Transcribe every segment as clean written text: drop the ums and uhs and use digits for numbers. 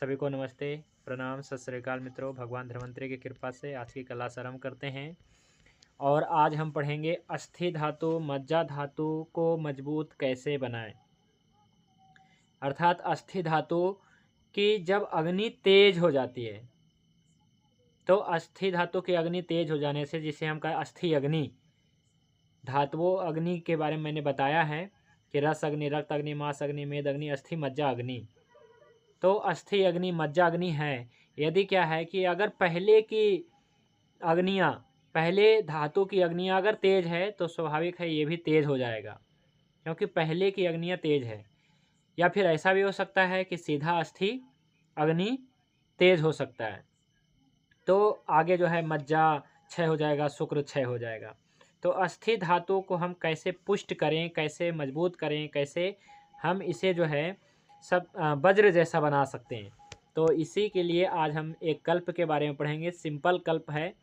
सभी को नमस्ते, प्रणाम, सत श्री अकाल मित्रों। भगवान धन्वंतरि की कृपा से आज की क्लास आरंभ करते हैं और आज हम पढ़ेंगे अस्थि धातु मज्जा धातु को मजबूत कैसे बनाएं। अर्थात अस्थि धातु की जब अग्नि तेज हो जाती है तो अस्थि धातु की अग्नि तेज हो जाने से, जिसे हम कहें अस्थि अग्नि, धातुओं अग्नि के बारे में मैंने बताया है कि रस अग्नि, रक्त अग्नि, मांस अग्नि, मेद अग्नि, अस्थि मज्जा अग्नि। तो अस्थि अग्नि मज्जा अग्नि है। यदि क्या है कि अगर पहले की अग्नियाँ, पहले धातु की अग्नियाँ अगर तेज है तो स्वाभाविक है ये भी तेज हो जाएगा, क्योंकि पहले की अग्नियाँ तेज है। या फिर ऐसा भी हो सकता है कि सीधा अस्थि अग्नि तेज हो सकता है, तो आगे जो है मज्जा क्षय हो जाएगा, शुक्र क्षय हो जाएगा। तो अस्थि धातु को हम कैसे पुष्ट करें, कैसे मजबूत करें, कैसे हम इसे जो है सब वज्र जैसा बना सकते हैं, तो इसी के लिए आज हम एक कल्प के बारे में पढ़ेंगे। सिंपल कल्प है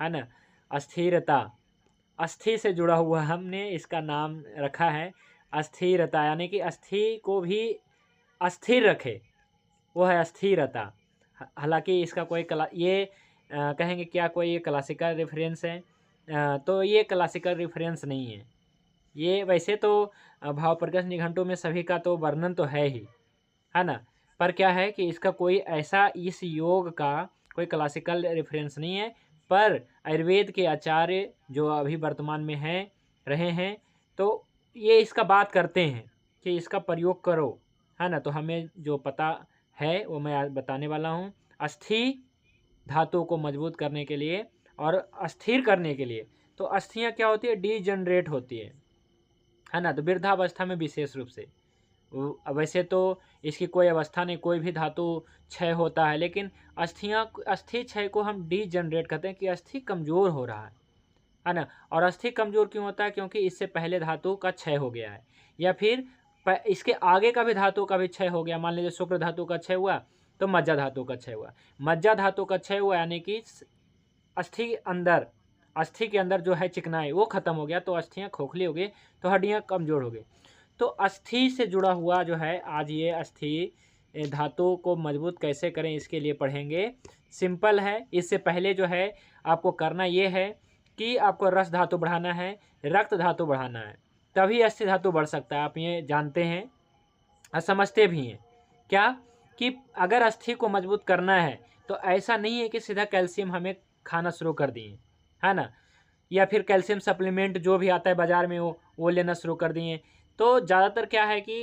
ना। अस्थिरता, अस्थि से जुड़ा हुआ हमने इसका नाम रखा है अस्थिरता, यानी कि अस्थि को भी अस्थिर रखे, वो है अस्थिरता। हालांकि इसका कोई कहेंगे क्या कोई ये क्लासिकल रेफरेंस है, तो ये क्लासिकल रेफरेंस नहीं है। ये वैसे तो भाव प्रकाश निघंटु में सभी का तो वर्णन तो है ना, पर क्या है कि इसका कोई ऐसा इस योग का कोई क्लासिकल रेफरेंस नहीं है। पर आयुर्वेद के आचार्य जो अभी वर्तमान में हैं, रहे हैं, तो ये इसका बात करते हैं कि इसका प्रयोग करो, है ना। तो हमें जो पता है वो मैं आज बताने वाला हूँ। अस्थि धातु को मजबूत करने के लिए और अस्थिर करने के लिए, तो अस्थियाँ क्या होती है, डीजनरेट होती है ना। तो वृद्धावस्था में विशेष रूप से, वैसे तो इसकी कोई अवस्था नहीं, कोई भी धातु क्षय होता है, लेकिन अस्थि क्षय को हम डीजनरेट कहते हैं कि अस्थि कमज़ोर हो रहा है ना। और अस्थि कमज़ोर क्यों होता है, क्योंकि इससे पहले धातु का क्षय हो गया है, या फिर इसके आगे का भी धातु का भी क्षय हो गया। मान लीजिए शुक्र धातु का क्षय हुआ तो मज्जा धातु का क्षय हुआ, मज्जा धातु का क्षय हुआ, यानी कि अस्थि के अंदर जो है चिकनाई वो खत्म हो गया, तो अस्थियाँ खोखली हो गई, तो हड्डियाँ कमज़ोर हो गई। तो अस्थि से जुड़ा हुआ जो है आज ये अस्थि धातु को मजबूत कैसे करें इसके लिए पढ़ेंगे। सिंपल है। इससे पहले जो है आपको करना ये है कि आपको रस धातु बढ़ाना है, रक्त धातु बढ़ाना है, तभी अस्थि धातु बढ़ सकता है। आप ये जानते हैं और समझते भी हैं क्या कि अगर अस्थि को मजबूत करना है तो ऐसा नहीं है कि सीधा कैल्शियम हमें खाना शुरू कर दिए, है ना, या फिर कैल्शियम सप्लीमेंट जो भी आता है बाज़ार में वो लेना शुरू कर दिए। तो ज़्यादातर क्या है कि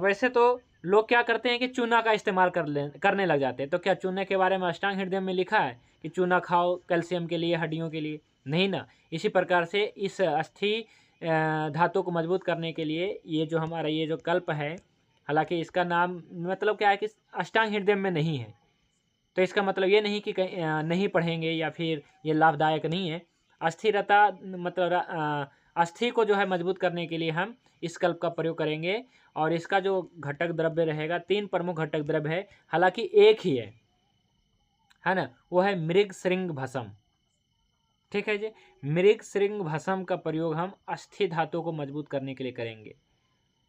वैसे तो लोग क्या करते हैं कि चूना का इस्तेमाल करने लग जाते हैं। तो क्या चूने के बारे में अष्टांग हृदय में लिखा है कि चूना खाओ कैल्शियम के लिए, हड्डियों के लिए? नहीं ना। इसी प्रकार से इस अस्थि धातु को मजबूत करने के लिए ये जो हमारा ये जो कल्प है, हालांकि इसका नाम मतलब क्या है कि अष्टांग हृदय में नहीं है, तो इसका मतलब ये नहीं कि नहीं पढ़ेंगे या फिर ये लाभदायक नहीं है। अस्थिरता मतलब अस्थि को जो है मजबूत करने के लिए हम इस कल्प का प्रयोग करेंगे। और इसका जो घटक द्रव्य रहेगा, 3 प्रमुख घटक द्रव्य है, हालांकि एक ही है ना, वो है मृग श्रृंग भस्म। ठीक है जी, मृग श्रृंग भस्म का प्रयोग हम अस्थि धातु को मजबूत करने के लिए करेंगे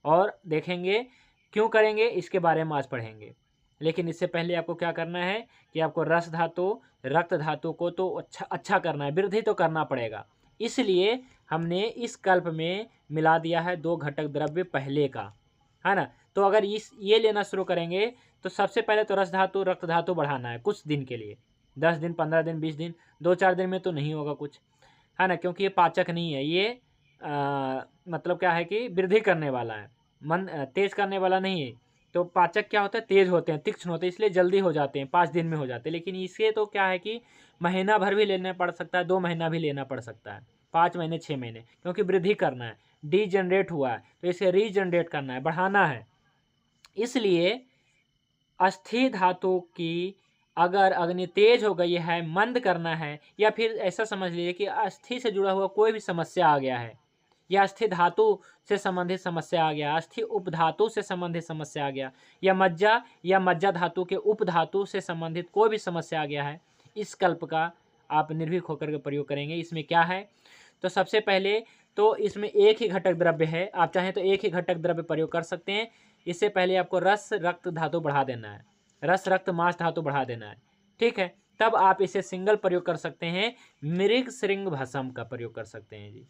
और देखेंगे क्यों करेंगे, इसके बारे में आज पढ़ेंगे। लेकिन इससे पहले आपको क्या करना है कि आपको रस धातु, रक्त धातु को तो अच्छा करना है, वृद्धि तो करना पड़ेगा। इसलिए हमने इस कल्प में मिला दिया है 2 घटक द्रव्य पहले का, है ना। तो अगर ये लेना शुरू करेंगे तो सबसे पहले तो रस धातु, रक्त धातु बढ़ाना है कुछ दिन के लिए, 10 दिन, 15 दिन, 20 दिन, 2-4 दिन में तो नहीं होगा कुछ, है ना, क्योंकि ये पाचक नहीं है। ये मतलब क्या है कि वृद्धि करने वाला है, मन तेज करने वाला नहीं है। तो पाचक क्या होता है, तेज होते हैं, तीक्ष्ण होते हैं, इसलिए जल्दी हो जाते हैं, 5 दिन में हो जाते हैं। लेकिन इसके तो क्या है कि महीना भर भी लेना पड़ सकता है, 2 महीना भी लेना पड़ सकता है, 5 महीने, 6 महीने, क्योंकि वृद्धि करना है। डीजनरेट हुआ है तो इसे रीजनरेट करना है, बढ़ाना है। इसलिए अस्थि धातु की अगर अग्नि तेज हो गई है, मंद करना है, या फिर ऐसा समझ लीजिए कि अस्थि से जुड़ा हुआ कोई भी समस्या आ गया है, या अस्थि धातु से संबंधित समस्या आ गया, अस्थि उपधातु से संबंधित समस्या आ गया, या मज्जा धातु के उपधातु से संबंधित कोई भी समस्या आ गया है, इस कल्प का आप निर्भीक होकर के प्रयोग करेंगे। इसमें क्या है, तो सबसे पहले तो इसमें एक ही घटक द्रव्य है, आप चाहें तो एक ही घटक द्रव्य प्रयोग कर सकते हैं। इससे पहले आपको रस, रक्त धातु बढ़ा देना है। रस रक्त मांस धातु बढ़ा देना है, ठीक है, तब आप इसे सिंगल प्रयोग कर सकते हैं, मृग श्रृंग भस्म का प्रयोग कर सकते हैं जी,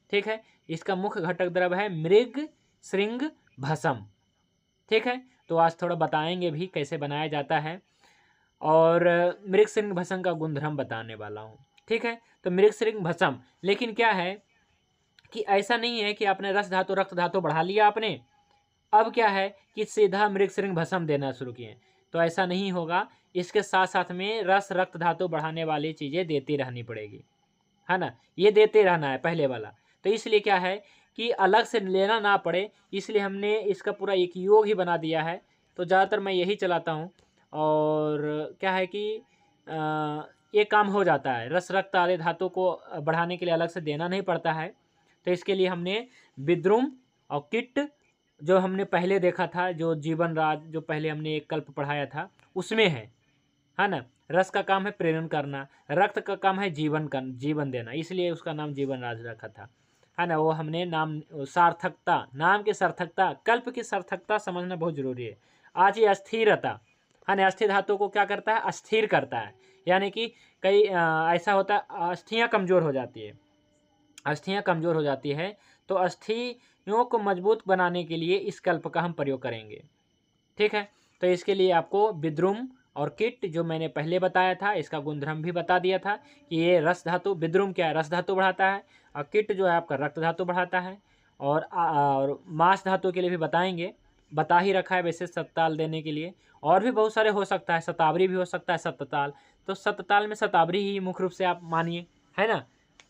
ठीक है। इसका मुख्य घटक द्रव्य है मृग श्रृंग भस्म, ठीक है। तो आज थोड़ा बताएंगे भी कैसे बनाया जाता है, और मृग श्रृंग भस्म का गुणधर्म बताने वाला हूँ, ठीक है। तो मृग श्रृंग भस्म, लेकिन क्या है कि ऐसा नहीं है कि आपने रस धातु रक्त धातु बढ़ा लिया आपने, अब क्या है कि सीधा मृग श्रृंग भस्म देना शुरू किए, तो ऐसा नहीं होगा। इसके साथ साथ में रस रक्त धातु बढ़ाने वाली चीज़ें देती रहनी पड़ेगी, है ना, ये देते रहना है पहले वाला। तो इसलिए क्या है कि अलग से लेना ना पड़े, इसलिए हमने इसका पूरा एक योग ही बना दिया है। तो ज़्यादातर मैं यही चलाता हूँ, और क्या है कि ये काम हो जाता है, रस रक्त आदि धातु को बढ़ाने के लिए अलग से देना नहीं पड़ता है। तो इसके लिए हमने विद्रुम और किट जो हमने पहले देखा था, जो जीवन राज जो पहले हमने एक कल्प पढ़ाया था उसमें है ना। रस का काम है प्रेरण करना, रक्त का काम है जीवन देना, इसलिए उसका नाम जीवन राज रखा था, है ना। वो हमने नाम सार्थकता, नाम की सार्थकता, कल्प की सार्थकता समझना बहुत जरूरी है। आज ये अस्थिरता, है ना, अस्थिर धातु को क्या करता है, अस्थिर करता है, यानी कि कई ऐसा होता है अस्थियाँ कमज़ोर हो जाती है, अस्थियाँ कमज़ोर हो जाती है, तो अस्थियों को मजबूत बनाने के लिए इस कल्प का हम प्रयोग करेंगे, ठीक है। तो इसके लिए आपको विद्रुम और किट जो मैंने पहले बताया था, इसका गुणधर्म भी बता दिया था कि ये रस धातु, विद्रुम क्या है, रस धातु बढ़ाता है, और किट जो है आपका रक्त धातु बढ़ाता है, और मांस धातु के लिए भी बताएंगे, बता ही रखा है वैसे सतताल देने के लिए। और भी बहुत सारे हो सकता है, शतावरी भी हो सकता है, सतताल। तो सतताल में शतावरी ही मुख्य रूप से आप मानिए, है ना,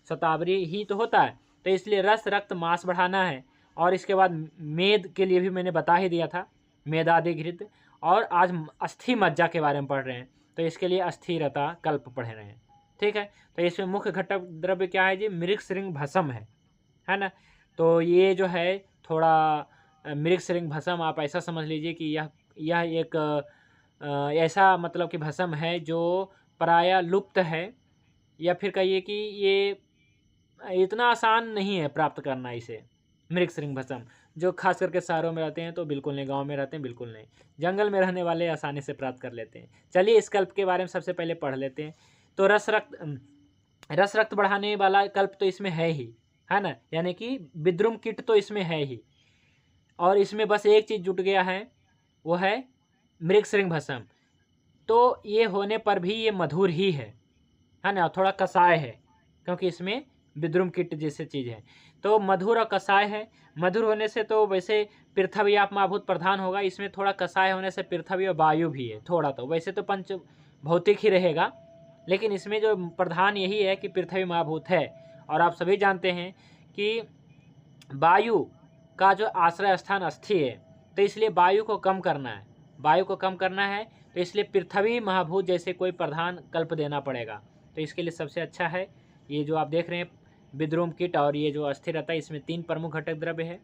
शतावरी ही तो होता है। तो इसलिए रस रक्त मांस बढ़ाना है, और इसके बाद मेद के लिए भी मैंने बता ही दिया था, मेदादि घृत। और आज अस्थि मज्जा के बारे में पढ़ रहे हैं, तो इसके लिए अस्थिरता कल्प पढ़ रहे हैं, ठीक है। तो इसमें मुख्य घटक द्रव्य क्या है जी, मृग श्रृंग भस्म है ना। तो ये जो है थोड़ा मृग श्रृंग भस्म आप ऐसा समझ लीजिए कि यह एक ऐसा मतलब कि भस्म है जो प्रायः लुप्त है, या फिर कहिए कि ये इतना आसान नहीं है प्राप्त करना इसे, मृग श्रृंग भस्म। जो खास करके शहरों में रहते हैं तो बिल्कुल नहीं, गांव में रहते हैं बिल्कुल नहीं, जंगल में रहने वाले आसानी से प्राप्त कर लेते हैं। चलिए इस कल्प के बारे में सबसे पहले पढ़ लेते हैं। तो रस रक्त बढ़ाने वाला कल्प तो इसमें है ना, यानी कि विद्रुम किट तो इसमें है ही, और इसमें बस एक चीज़ जुट गया है, वो है मृग श्रृंग भस्म। तो ये होने पर भी ये मधुर ही है ना, थोड़ा कसाय है, क्योंकि इसमें विद्रुम किट जैसे चीज़ है, तो मधुर और कसाय है। मधुर होने से तो वैसे पृथ्वी आप महाभूत प्रधान होगा, इसमें थोड़ा कसाय होने से पृथ्वी और वायु भी है थोड़ा, तो वैसे तो पंच भौतिक ही रहेगा, लेकिन इसमें जो प्रधान यही है कि पृथ्वी महाभूत है। और आप सभी जानते हैं कि वायु का जो आश्रय स्थान अस्थि है, तो इसलिए वायु को कम करना है, वायु को कम करना है, तो इसलिए पृथ्वी महाभूत जैसे कोई प्रधान कल्प देना पड़ेगा। तो इसके लिए सबसे अच्छा है ये जो आप देख रहे हैं विद्रुम किट, और ये जो अस्थिरता, इसमें 3 प्रमुख घटक द्रव्य है।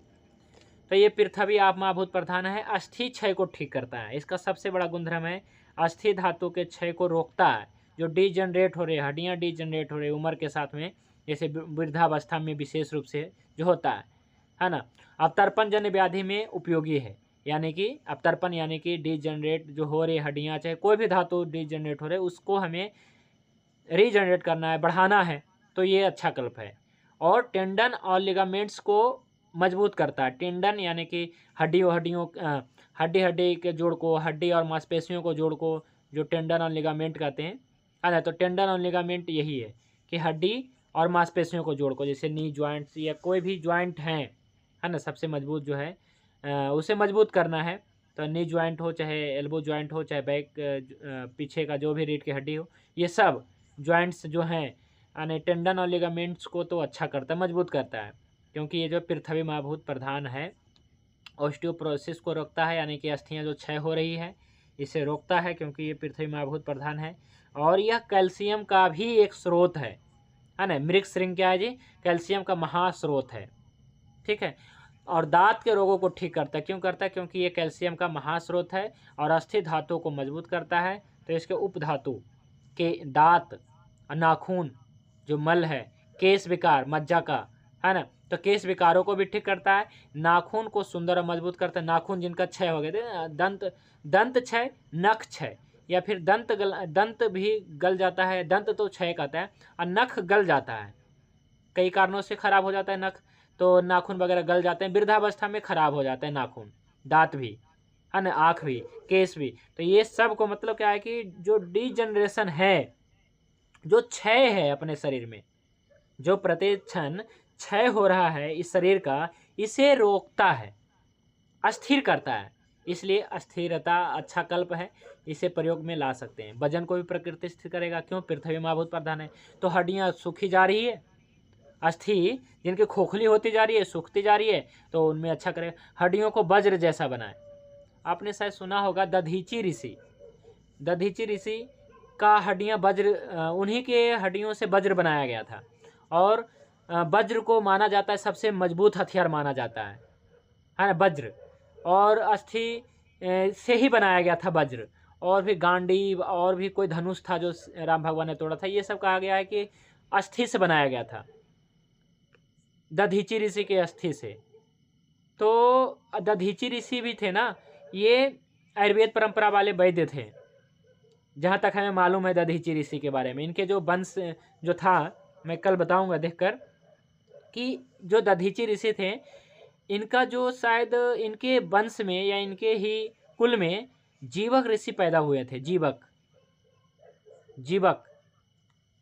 तो ये पृथ्वी आप महाभूत प्रधान है, अस्थि क्षय को ठीक करता है, इसका सबसे बड़ा गुणधर्म है अस्थि धातु के क्षय को रोकता है, जो डीजनरेट हो रहे, हड्डियाँ डीजनरेट हो रही उम्र के साथ में, जैसे वृद्धावस्था में विशेष रूप से जो होता है ना। अवतर्पण जन्य व्याधि में उपयोगी है, यानी कि अवतर्पण यानी कि डीजनरेट जो हो रही हड्डियाँ, चाहे कोई भी धातु डीजनरेट हो रहे, उसको हमें रीजनरेट करना है, बढ़ाना है, तो ये अच्छा कल्प है। और टेंडन और लिगामेंट्स को मजबूत करता है। टेंडन यानी कि हड्डी के जोड़ को, हड्डी और मांसपेशियों को जोड़ को जो टेंडन और लिगामेंट कहते हैं, है ना। तो टेंडन और लिगामेंट यही है कि हड्डी और मांसपेशियों को जोड़ को, जैसे नी ज्वाइंट्स या कोई भी ज्वाइंट है ना, सबसे मजबूत जो है उसे मजबूत करना है। तो नी ज्वाइंट हो, चाहे एल्बो ज्वाइंट हो, चाहे बैक पीछे का जो भी रीढ़ की हड्डी हो, ये सब ज्वाइंट्स जो हैं यानी टेंडन और लिगामेंट्स को तो अच्छा करता है, मजबूत करता है, क्योंकि ये जो पृथ्वी महाभूत प्रधान है, ऑस्टियोपोरोसिस को रोकता है, यानी कि अस्थियाँ जो क्षय हो रही है इसे रोकता है, क्योंकि ये पृथ्वी महाभूत प्रधान है। और यह कैल्शियम का भी एक स्रोत है ना। मृग श्रृंग क्या है जी, कैल्शियम का महास्रोत है, ठीक है। और दांत के रोगों को ठीक करता है, क्यों करता है, क्योंकि ये कैल्शियम का महास्रोत है, और अस्थि धातु को मजबूत करता है। तो इसके उपधातु के दांत, नाखून, जो मल है, केश विकार, मज्जा का, है ना, तो केश विकारों को भी ठीक करता है, नाखून को सुंदर और मजबूत करता है। नाखून जिनका क्षय हो गए थे, दंत क्षय, नख क्षय, या फिर दंत भी गल जाता है। दंत तो क्षय कहता है, और नख गल जाता है, कई कारणों से खराब हो जाता है नख, तो नाखून वगैरह गल जाते हैं। वृद्धावस्था में खराब हो जाता है नाखून, दांत भी, है ना, आँख भी, केस भी। तो ये सब को मतलब क्या है कि जो डिजनरेशन है, जो क्षय है अपने शरीर में, जो प्रत्येक क्षण क्षय हो रहा है इस शरीर का, इसे रोकता है, अस्थिर करता है। इसलिए अस्थिरता अच्छा कल्प है, इसे प्रयोग में ला सकते हैं। वजन को भी प्रकृति स्थिर करेगा, क्यों? पृथ्वी महाभूत प्रधान है। तो हड्डियाँ सूखी जा रही है, अस्थि जिनकी खोखली होती जा रही है, सूखती जा रही है, तो उनमें अच्छा करेगा। हड्डियों को वज्र जैसा बनाए। आपने शायद सुना होगा दधीची ऋषि, दधीची ऋषि का हड्डियां वज्र, उन्हीं के हड्डियों से वज्र बनाया गया था। और वज्र को माना जाता है सबसे मजबूत हथियार माना जाता है ना, वज्र। और अस्थि से ही बनाया गया था वज्र। और भी गांडीव, और भी कोई धनुष था जो राम भगवान ने तोड़ा था। ये सब कहा गया है कि अस्थि से बनाया गया था, दधीची ऋषि के अस्थि से। तो दधीची ऋषि भी थे ना, ये आयुर्वेद परंपरा वाले वैद्य थे, जहाँ तक हमें मालूम है दधीची ऋषि के बारे में। इनके जो वंश जो था, मैं कल बताऊंगा देखकर, कि जो दधीची ऋषि थे, इनका जो शायद इनके वंश में या इनके ही कुल में जीवक ऋषि पैदा हुए थे। जीवक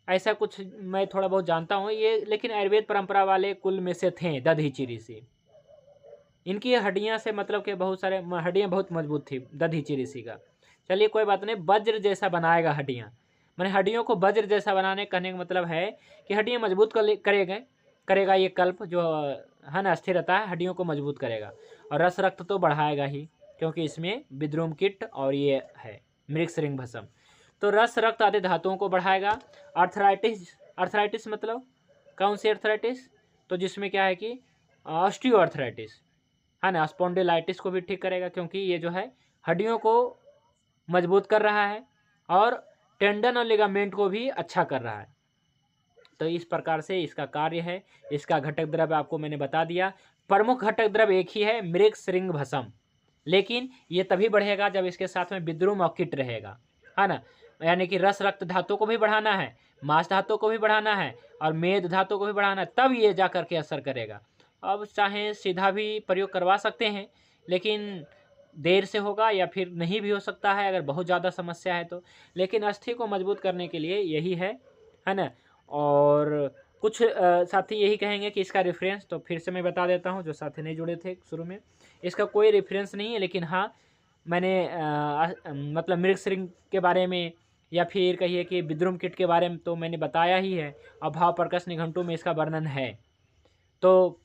ऐसा कुछ मैं थोड़ा बहुत जानता हूँ ये, लेकिन आयुर्वेद परंपरा वाले कुल में से थे दधीची ऋषि। इनकी हड्डियाँ से मतलब कि बहुत सारे हड्डियाँ बहुत मजबूत थी दधीची ऋषि का। चलिए कोई बात नहीं, वज्र जैसा बनाएगा हड्डियाँ, मैंने हड्डियों को वज्र जैसा बनाने कहने का मतलब है कि हड्डियाँ मजबूत करेगा ये कल्प जो है ना, स्थिरता है, हड्डियों को मजबूत करेगा। और रस रक्त तो बढ़ाएगा ही, क्योंकि इसमें विद्रुम किट और ये है मृगश्रृंग भस्म। तो रस रक्त आदि धातुओं को बढ़ाएगा। अर्थराइटिस मतलब कौन सी अर्थराइटिस? तो जिसमें क्या है कि ऑस्टियोआर्थराइटिस है ना, स्पॉन्डिलाइटिस को भी ठीक करेगा, क्योंकि ये जो है हड्डियों को मजबूत कर रहा है और टेंडन और लिगामेंट को भी अच्छा कर रहा है। तो इस प्रकार से इसका कार्य है। इसका घटक द्रव्य आपको मैंने बता दिया। प्रमुख घटक द्रव्य एक ही है, मृगश्रृंग भस्म, लेकिन ये तभी बढ़ेगा जब इसके साथ में विद्रुम और किट रहेगा, है ना। यानी कि रस रक्त धातु को भी बढ़ाना है, मांस धातु को भी बढ़ाना है, और मेद धातु को भी बढ़ाना है, तब ये जा करके असर करेगा। अब चाहे सीधा भी प्रयोग करवा सकते हैं, लेकिन देर से होगा या फिर नहीं भी हो सकता है अगर बहुत ज़्यादा समस्या है तो। लेकिन अस्थि को मजबूत करने के लिए यही है ना। और कुछ साथी यही कहेंगे कि इसका रेफरेंस, तो फिर से मैं बता देता हूँ जो साथी नहीं जुड़े थे शुरू में, इसका कोई रेफरेंस नहीं है, लेकिन हाँ मैंने मतलब मृगश्रृंग के बारे में या फिर कहिए कि विद्रुम किट के बारे में तो मैंने बताया ही है, और भाव प्रकर्ष निघंटु में इसका वर्णन है। तो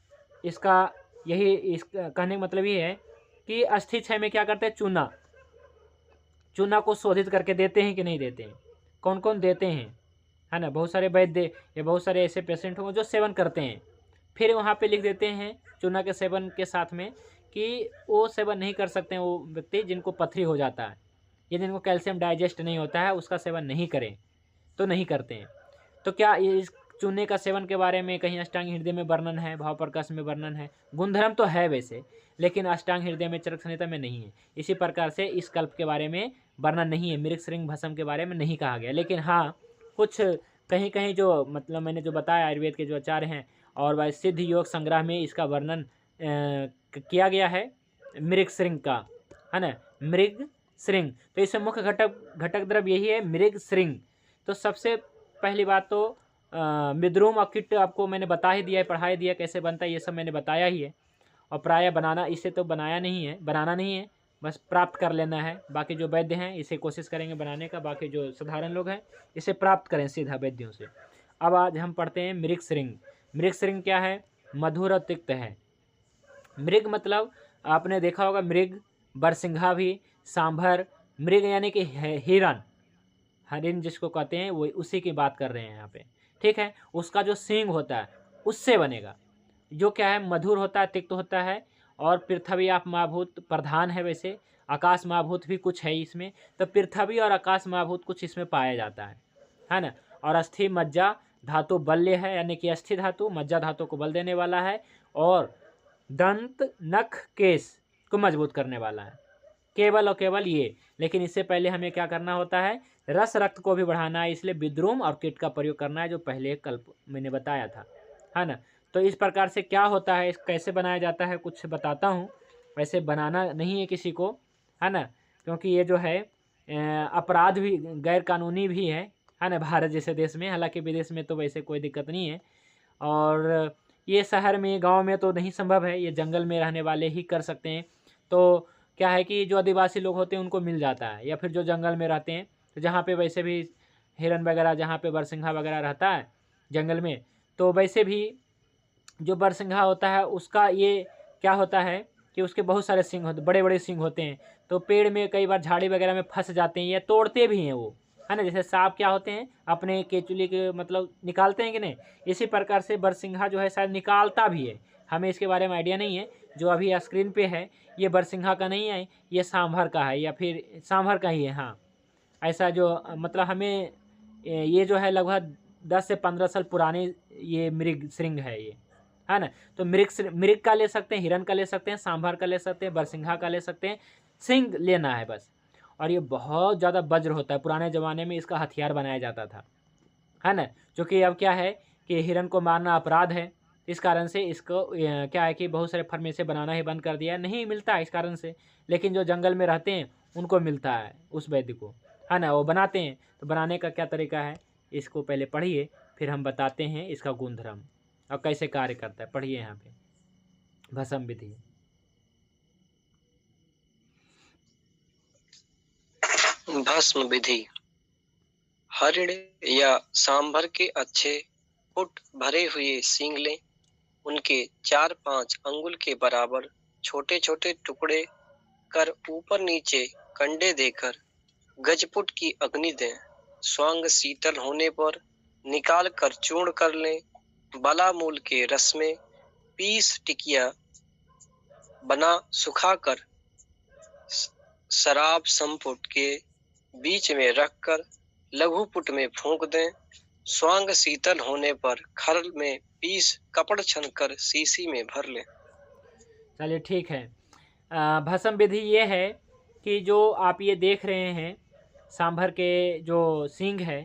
इसका यही इस कहने का मतलब ये है कि अस्थि क्षय में क्या करते हैं, चूना को शोधित करके देते हैं कि नहीं देते हैं, कौन कौन देते हैं, है ना। बहुत सारे वैद्य या बहुत सारे ऐसे पेशेंट होंगे जो सेवन करते हैं, फिर वहाँ पे लिख देते हैं चूना के सेवन के साथ में कि वो सेवन नहीं कर सकते हैं वो व्यक्ति जिनको पथरी हो जाता है या जिनको कैल्शियम डाइजेस्ट नहीं होता है, उसका सेवन नहीं करें, तो नहीं करते हैं। तो क्या इस चूने का सेवन के बारे में कहीं अष्टांग हृदय में वर्णन है, भाव प्रकाश में वर्णन है, गुणधर्म तो है वैसे, लेकिन अष्टांग हृदय में, चरक संहिता में नहीं है। इसी प्रकार से इस कल्प के बारे में वर्णन नहीं है, मृगश्रृंग भस्म के बारे में नहीं कहा गया। लेकिन हाँ कुछ कहीं कहीं जो मतलब मैंने जो बताया आयुर्वेद के जो आचार्य हैं और वह सिद्ध योग संग्रह में इसका वर्णन किया गया है मृगश्रृंग का, है ना, मृगश्रृंग। तो इसमें मुख्य घटक द्रव्य यही है, मृगश्रृंग। तो सबसे पहली बात तो विद्रुम और किट आपको मैंने बता ही दिया है, पढ़ा ही दिया कैसे बनता है, ये सब मैंने बताया ही है। और प्रायः बनाना इसे तो बनाना नहीं है, बस प्राप्त कर लेना है। बाकी जो वैद्य हैं इसे कोशिश करेंगे बनाने का, बाकी जो साधारण लोग हैं इसे प्राप्त करें सीधा वैद्यों से। अब आज हम पढ़ते हैं मृगश्रृंग। मृगश्रृंग क्या है? मधुर और तिक्त है। मृग मतलब आपने देखा होगा, मृग बरसिंघा भी, सांभर, मृग यानी कि हिरन, हरिन जिसको कहते हैं वो, उसी की बात कर रहे हैं यहाँ पे, ठीक है। उसका जो सींग होता है उससे बनेगा, जो क्या है मधुर होता है, तिक्त होता है। और पृथ्वी आप महाभूत प्रधान है, वैसे आकाश महाभूत भी कुछ है इसमें, तो पृथ्वी और आकाश महाभूत कुछ इसमें पाया जाता है ना। और अस्थि मज्जा धातु बल्य है यानी कि अस्थि धातु, मज्जा धातु को बल देने वाला है, और दंत, नख, केश को मजबूत करने वाला है, केवल और केवल ये। लेकिन इससे पहले हमें क्या करना होता है, रस रक्त को भी बढ़ाना है, इसलिए विद्रुम और कीट का प्रयोग करना है, जो पहले कल मैंने बताया था, है ना। तो इस प्रकार से क्या होता है, कैसे बनाया जाता है कुछ बताता हूँ। वैसे बनाना नहीं है किसी को, है ना, क्योंकि ये जो है अपराध भी, गैर कानूनी भी है ना, भारत जैसे देश में। हालांकि विदेश में तो वैसे कोई दिक्कत नहीं है, और ये शहर में, गांव में तो नहीं संभव है, ये जंगल में रहने वाले ही कर सकते हैं। तो क्या है कि जो आदिवासी लोग होते हैं उनको मिल जाता है, या फिर जो जंगल में रहते हैं, तो जहाँ पे वैसे भी हिरन वगैरह, जहाँ पे बरसिंघा वगैरह रहता है जंगल में, तो वैसे भी जो बरसिंघा होता है उसका ये क्या होता है कि उसके बहुत सारे सींग होते, बड़े बड़े सींग होते हैं, तो पेड़ में कई बार झाड़ी वगैरह में फंस जाते हैं, या तोड़ते भी हैं वो, है ना। जैसे सांप क्या होते हैं, अपने केचुली के मतलब निकालते हैं कि नहीं, इसी प्रकार से बरसिंघा जो है शायद निकालता भी है, हमें इसके बारे में आइडिया नहीं है। जो अभी स्क्रीन पे है ये बरसिंघा का नहीं है, ये सांभर का है, या फिर सांभर का ही है, हाँ। ऐसा जो मतलब हमें ये जो है लगभग 10 से 15 साल पुराने ये मृग श्रृंग है ये, है ना। तो मृग का ले सकते हैं, हिरन का ले सकते हैं, सांभर का ले सकते हैं, बरसिंघा का ले सकते हैं, सिंग लेना है बस। और ये बहुत ज़्यादा वज्र होता है, पुराने ज़माने में इसका हथियार बनाया जाता था, है ना। क्योंकि अब क्या है कि हिरन को मारना अपराध है, इस कारण से इसको क्या है कि बहुत सारे फर्म से बनाना ही बंद कर दिया, नहीं मिलता है इस कारण से। लेकिन जो जंगल में रहते हैं उनको मिलता है, उस वैद्य को, है ना, वो बनाते हैं। तो बनाने का क्या तरीका है, इसको पहले पढ़िए, फिर हम बताते हैं इसका गुणधर्म और कैसे कार्य करता है। पढ़िए यहाँ पे भस्म विधि। भस्म विधि। हरिण या सांभर के अच्छे फुट भरे हुए सींग लें, उनके 4-5 अंगुल के बराबर छोटे छोटे टुकड़े कर ऊपर नीचे कंडे देकर गजपुट की अग्नि दें। स्वांग शीतल होने पर निकाल कर चूर्ण कर लें। बलामूल के रस में 20 टिकिया बना सुखाकर शराब संपुट के बीच में रखकर लघु पुट में फूंक दें। स्वांग शीतल होने पर खल में 20 कपड़ छनकर शीशी में भर लें। चलिए ठीक है। भस्म विधि ये है कि जो आप ये देख रहे हैं सांभर के जो सींग है,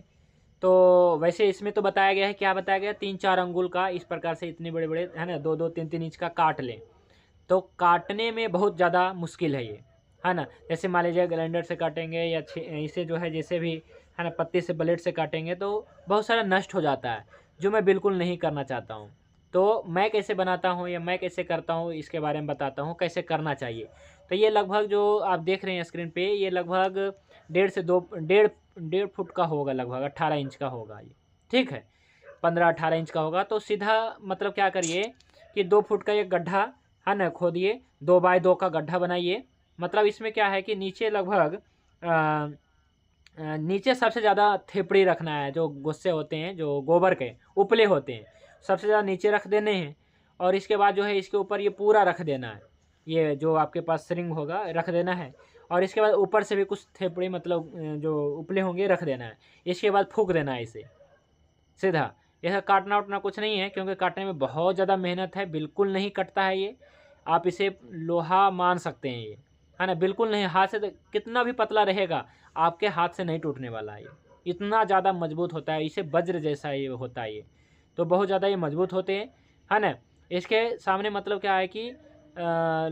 तो वैसे इसमें तो बताया गया है, क्या बताया गया, 3-4 अंगुल का, इस प्रकार से इतने बड़े बड़े, है ना, 2-2, 3-3 इंच का काट लें। तो काटने में बहुत ज़्यादा मुश्किल है ये, है ना। जैसे मान लीजिए ग्राइंडर से काटेंगे या इसे जो है जैसे भी, है ना, पत्ती से ब्लेड से काटेंगे तो बहुत सारा नष्ट हो जाता है, जो मैं बिल्कुल नहीं करना चाहता हूँ। तो मैं कैसे बनाता हूँ या मैं कैसे करता हूँ इसके बारे में बताता हूँ, कैसे करना चाहिए। तो ये लगभग जो आप देख रहे हैं स्क्रीन पे, ये लगभग 1.5 फुट का होगा, लगभग 18 इंच का होगा ये, ठीक है, 15-18 इंच का होगा। तो सीधा मतलब क्या करिए कि 2 फुट का एक गड्ढा, है ना, खोदिए, 2x2 का गड्ढा बनाइए। मतलब इसमें क्या है कि नीचे लगभग नीचे सबसे ज़्यादा थेपड़ी रखना है, जो गुस्से होते हैं, जो गोबर के उपले होते हैं, सबसे ज़्यादा नीचे रख देने हैं। और इसके बाद जो है इसके ऊपर ये पूरा रख देना है, ये जो आपके पास श्रृंग होगा रख देना है। और इसके बाद ऊपर से भी कुछ थेपड़ी मतलब जो उपले होंगे रख देना है। इसके बाद फूंक देना है इसे सीधा। यह काटना उटना कुछ नहीं है, क्योंकि काटने में बहुत ज़्यादा मेहनत है, बिल्कुल नहीं कटता है ये। आप इसे लोहा मान सकते हैं ये, है ना, बिल्कुल नहीं, हाथ से कितना भी पतला रहेगा आपके हाथ से नहीं टूटने वाला है ये, इतना ज़्यादा मजबूत होता है, इसे वज्र जैसा ये होता है ये। तो बहुत ज़्यादा ये मजबूत होते हैं, है ना। इसके सामने मतलब क्या है कि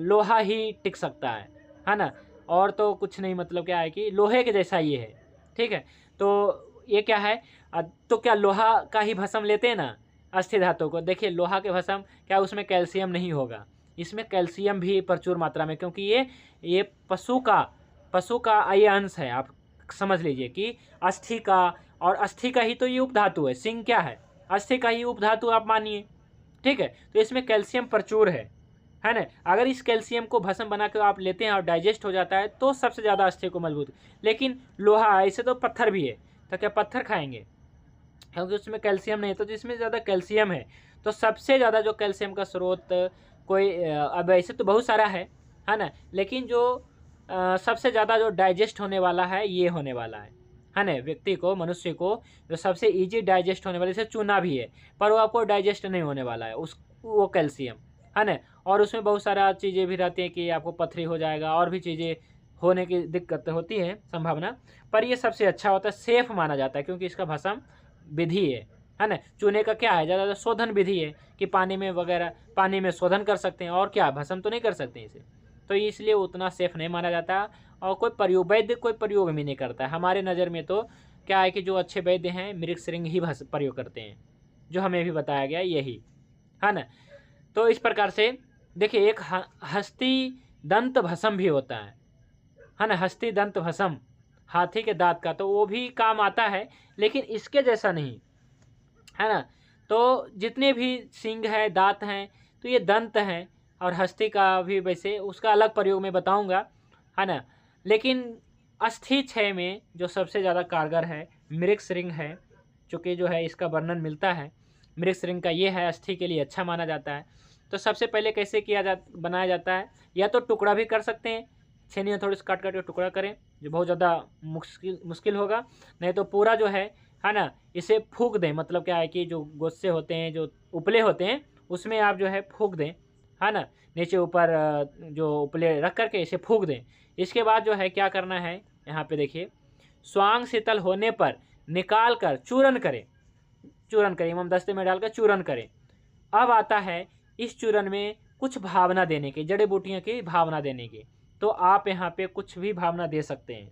लोहा ही टिक सकता है ना, और तो कुछ नहीं, मतलब क्या है कि लोहे के जैसा ये है, ठीक है। तो ये क्या है, तो क्या लोहा का ही भस्म लेते हैं ना अस्थि धातु को, देखिए लोहा के भस्म, क्या उसमें कैल्शियम नहीं होगा, इसमें कैल्शियम भी प्रचुर मात्रा में, क्योंकि ये पशु का ये अंश है। आप समझ लीजिए कि अस्थि का, और अस्थि का ही तो ये उपधातु है, सिंह क्या है, अस्थि का ही उपधातु आप मानिए, ठीक है। तो इसमें कैल्शियम प्रचुर है ना। अगर इस कैल्शियम को भस्म बना कर आप लेते हैं और डाइजेस्ट हो जाता है तो सबसे ज़्यादा अस्थि को मजबूत। लेकिन लोहा, ऐसे तो पत्थर भी है, तो क्या पत्थर खाएंगे, क्योंकि उसमें कैल्शियम नहीं है। तो जिसमें ज़्यादा कैल्शियम है, तो सबसे ज़्यादा जो कैल्शियम का स्रोत कोई, अब ऐसे तो बहुत सारा है ना, लेकिन जो सबसे ज़्यादा जो डाइजेस्ट होने वाला है ये होने वाला है ना, व्यक्ति को, मनुष्य को जो सबसे ईजी डाइजेस्ट होने वाला, जैसे चूना भी है पर वो आपको डाइजेस्ट नहीं होने वाला है वो कैल्शियम, है ना। और उसमें बहुत सारा चीज़ें भी रहती हैं कि आपको पथरी हो जाएगा और भी चीज़ें होने की दिक्कत होती है संभावना, पर ये सबसे अच्छा होता है, सेफ माना जाता है क्योंकि इसका भस्म विधि है ना। चूने का क्या है, ज़्यादातर शोधन विधि है कि पानी में वगैरह, पानी में शोधन कर सकते हैं और क्या भस्म तो नहीं कर सकते इसे, तो इसलिए उतना सेफ नहीं माना जाता। और वैद्य कोई प्रयोग भी नहीं करता है हमारे नज़र में। तो क्या है कि जो अच्छे वैद्य हैं मृग सिरिंग ही प्रयोग करते हैं, जो हमें भी बताया गया यही, है ना। तो इस प्रकार से देखिए, एक हस्ती दंत भस्म भी होता है ना, हस्ती दंत भस्म हाथी के दांत का, तो वो भी काम आता है लेकिन इसके जैसा नहीं, है ना। तो जितने भी सींग है, दांत हैं, तो ये दंत हैं, और हस्ती का भी वैसे उसका अलग प्रयोग में बताऊंगा, है ना। लेकिन अस्थि क्षय में जो सबसे ज़्यादा कारगर है मृग सिरिंग है, चूँकि जो है इसका वर्णन मिलता है मृग सिरिंग का, ये है अस्थि के लिए अच्छा माना जाता है। तो सबसे पहले कैसे बनाया जाता है, या तो टुकड़ा भी कर सकते हैं, छेनी थोड़ी सी काट काट के टुकड़ा करें, जो बहुत ज़्यादा मुश्किल होगा, नहीं तो पूरा जो है ना, इसे फूंक दें। मतलब क्या है कि जो गोस्से होते हैं, जो उपले होते हैं, उसमें आप जो है फूंक दें, है ना, नीचे ऊपर जो उपले रख करके इसे फूंक दें। इसके बाद जो है क्या करना है, यहाँ पे देखिए, स्वांग शीतल होने पर निकाल कर चूरन करें, इमाम दस्ते में डालकर चूरन करें। अब आता है इस चूरन में कुछ भावना देने की, जड़ी बूटियों की भावना देने की। तो आप यहाँ पे कुछ भी भावना दे सकते हैं,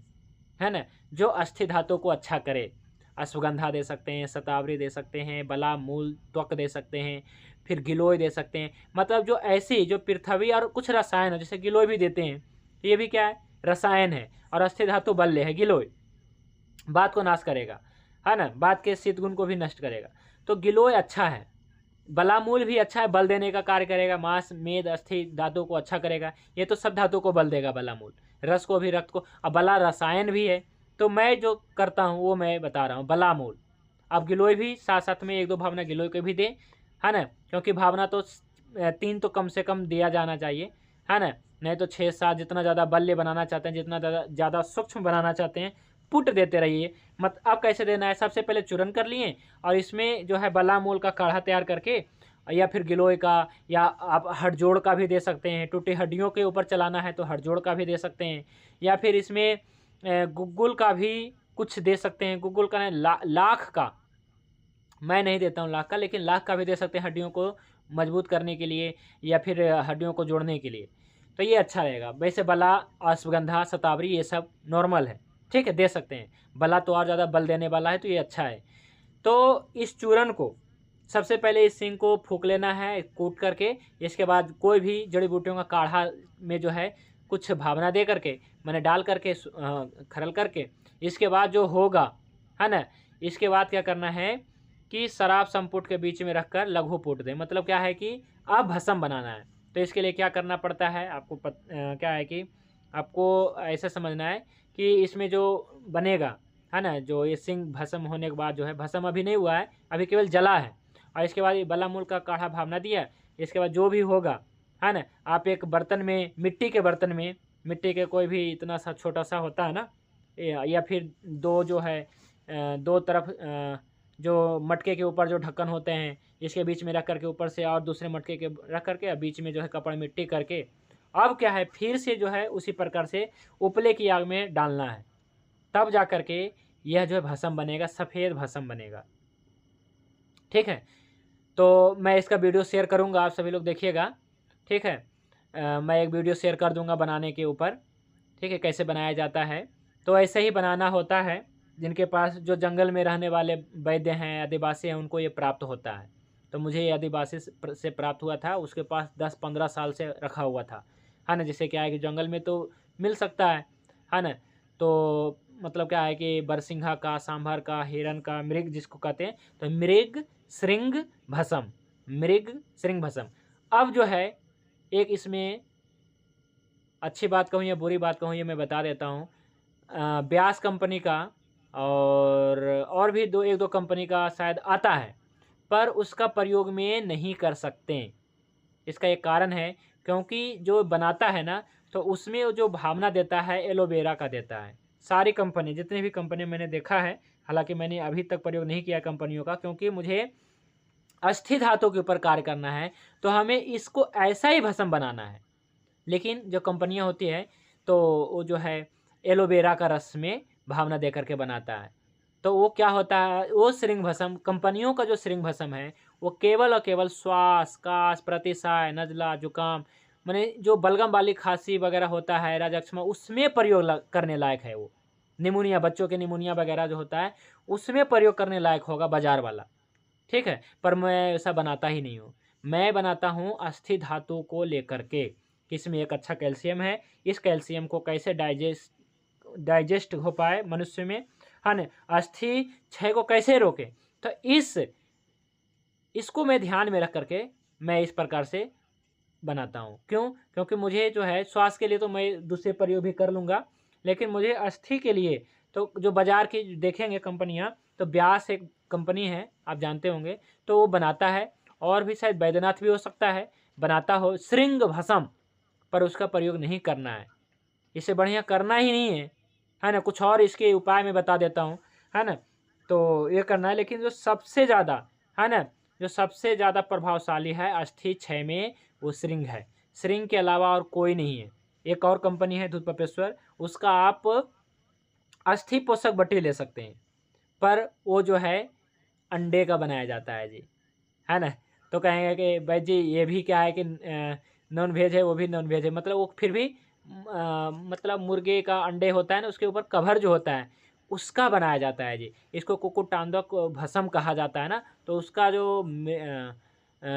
है ना, जो अस्थि धातु को अच्छा करे। अश्वगंधा दे सकते हैं, शतावरी दे सकते हैं, बला मूल त्वक दे सकते हैं, फिर गिलोय दे सकते हैं। मतलब जो ऐसी जो पृथ्वी और कुछ रसायन है, जैसे गिलोय भी देते हैं, ये भी क्या है, रसायन है, और अस्थि धातु बल्य है। गिलोय बात को नाश करेगा, है ना, बात के शीत गुण को भी नष्ट करेगा। तो गिलोय अच्छा है, बलामूल भी अच्छा है, बल देने का कार्य करेगा, मांस मेद अस्थि धातु को अच्छा करेगा। ये तो सब धातु को बल देगा बलामूल, रस को भी, रक्त को। अब बला रसायन भी है, तो मैं जो करता हूँ वो मैं बता रहा हूँ, बलामूल। अब गिलोय भी साथ साथ में 1-2 भावना गिलोय को भी दे, है ना, क्योंकि भावना तो 3 तो कम से कम दिया जाना चाहिए, है ना, नहीं तो 6-7, जितना ज़्यादा बल्य बनाना चाहते हैं, जितना ज़्यादा सूक्ष्म बनाना चाहते हैं, पुट देते रहिए। मत अब कैसे देना है, सबसे पहले चूरन कर लिए, और इसमें जो है बलामूल का काढ़ा तैयार करके, या फिर गिलोय का, या आप हड़जोड़ का भी दे सकते हैं, टूटी हड्डियों के ऊपर चलाना है तो हड़जोड़ का भी दे सकते हैं, या फिर इसमें गुग्गुल का भी कुछ दे सकते हैं। गुग्गुल का नहीं, लाख का, मैं नहीं देता हूँ लाख का, लेकिन लाख का भी दे सकते हैं हड्डियों को मजबूत करने के लिए, या फिर हड्डियों को जोड़ने के लिए, तो ये अच्छा रहेगा। वैसे बला, अश्वगंधा, शतावरी ये सब नॉर्मल है, ठीक है, दे सकते हैं। बला तो और ज़्यादा बल देने वाला है, तो ये अच्छा है। तो इस चूरन को सबसे पहले इस सिंग को फूंक लेना है कूट करके। इसके बाद कोई भी जड़ी बूटियों का काढ़ा में जो है कुछ भावना दे करके, मैंने डाल करके खरल करके, इसके बाद जो होगा, है ना, इसके बाद क्या करना है कि शराब संपुट के बीच में रखकर लघु पुट दें। मतलब क्या है कि अब भस्म बनाना है, तो इसके लिए क्या करना पड़ता है आपको, क्या है कि आपको ऐसा समझना है कि इसमें जो बनेगा, है ना, जो ये सिंग भस्म होने के बाद जो है, भस्म अभी नहीं हुआ है, अभी केवल जला है, और इसके बाद ये बलामूल का काढ़ा भावना दिया। इसके बाद जो भी होगा, है ना, आप एक बर्तन में, मिट्टी के बर्तन में, मिट्टी के कोई भी इतना सा छोटा सा होता है ना, या फिर 2 जो है 2 तरफ जो मटके के ऊपर जो ढक्कन होते हैं, इसके बीच में रख करके, ऊपर से और दूसरे मटके के रख करके, बीच में जो है कपड़ा मिट्टी करके, अब क्या है फिर से जो है उसी प्रकार से उपले की आग में डालना है, तब जा करके यह जो है भस्म बनेगा, सफ़ेद भस्म बनेगा, ठीक है। तो मैं इसका वीडियो शेयर करूंगा, आप सभी लोग देखिएगा, ठीक है। मैं एक वीडियो शेयर कर दूंगा बनाने के ऊपर, ठीक है, कैसे बनाया जाता है। तो ऐसे ही बनाना होता है, जिनके पास जो जंगल में रहने वाले वैद्य हैं, आदिवासी हैं, उनको ये प्राप्त होता है। तो मुझे ये आदिवासी से प्राप्त हुआ था, उसके पास 10-15 साल से रखा हुआ था, है ना। जैसे क्या है कि जंगल में तो मिल सकता है ना। तो मतलब क्या है कि बरसिंघा का, सांभर का, हिरन का, मृग जिसको कहते हैं, तो मृग श्रृंग भस्म, मृग श्रृंग भस्म। अब जो है एक इसमें अच्छी बात कहूँ या बुरी बात कहूँ, ये मैं बता देता हूँ। ब्यास कंपनी का और भी 1-2 कंपनी का शायद आता है, पर उसका प्रयोग में नहीं कर सकते। इसका एक कारण है, क्योंकि जो बनाता है ना, तो उसमें जो भावना देता है एलोवेरा का देता है, सारी कंपनी, जितनी भी कंपनी मैंने देखा है, हालांकि मैंने अभी तक प्रयोग नहीं किया कंपनियों का, क्योंकि मुझे अस्थि धातु के ऊपर कार्य करना है, तो हमें इसको ऐसा ही भस्म बनाना है। लेकिन जो कंपनियां होती है तो वो जो है एलोवेरा का रस में भावना दे करके बनाता है, तो वो क्या होता है, वो श्रृंग भस्म, कंपनियों का जो श्रृंग भस्म है वो केवल और केवल श्वास, कास, प्रतिसाय, नजला, जुकाम, माने जो बलगम वाली खांसी वगैरह होता है, राजक्षमा, उसमें प्रयोग करने लायक है। वो निमोनिया, बच्चों के निमोनिया वगैरह जो होता है उसमें प्रयोग करने लायक होगा बाजार वाला, ठीक है। पर मैं ऐसा बनाता ही नहीं हूँ। मैं बनाता हूँ अस्थि धातु को लेकर के, इसमें एक अच्छा कैल्शियम है, इस कैल्शियम को कैसे डाइजेस्ट हो पाए मनुष्य में, है ना, अस्थि क्षय को कैसे रोके, तो इसको मैं ध्यान में रख करके मैं इस प्रकार से बनाता हूँ। क्यों? क्योंकि मुझे जो है श्वास के लिए तो मैं दूसरे प्रयोग भी कर लूँगा, लेकिन मुझे अस्थि के लिए तो जो बाजार की देखेंगे कंपनियाँ, तो ब्यास एक कंपनी है, आप जानते होंगे, तो वो बनाता है, और भी शायद बैद्यनाथ भी हो सकता है बनाता हो श्रृंग भस्म, पर उसका प्रयोग नहीं करना है, इससे बढ़िया करना ही नहीं है ना। कुछ और इसके उपाय मैं बता देता हूँ, है ना, तो ये करना है। लेकिन जो सबसे ज़्यादा, है ना, जो सबसे ज़्यादा प्रभावशाली है अस्थि क्षय में, वो श्रृंग है। श्रृंग के अलावा और कोई नहीं है। एक और कंपनी है दूध पपेश्वर, उसका आप अस्थि पोषक बटी ले सकते हैं, पर वो जो है अंडे का बनाया जाता है जी, है ना। तो कहेंगे कि भाई जी ये भी क्या है कि नॉन वेज है, वो भी नॉन वेज है, मतलब वो फिर भी मतलब मुर्गे का अंडे होता है ना, उसके ऊपर कवर जो होता है उसका बनाया जाता है जी। इसको कुक्कुटांडक भस्म कहा जाता है ना। तो उसका जो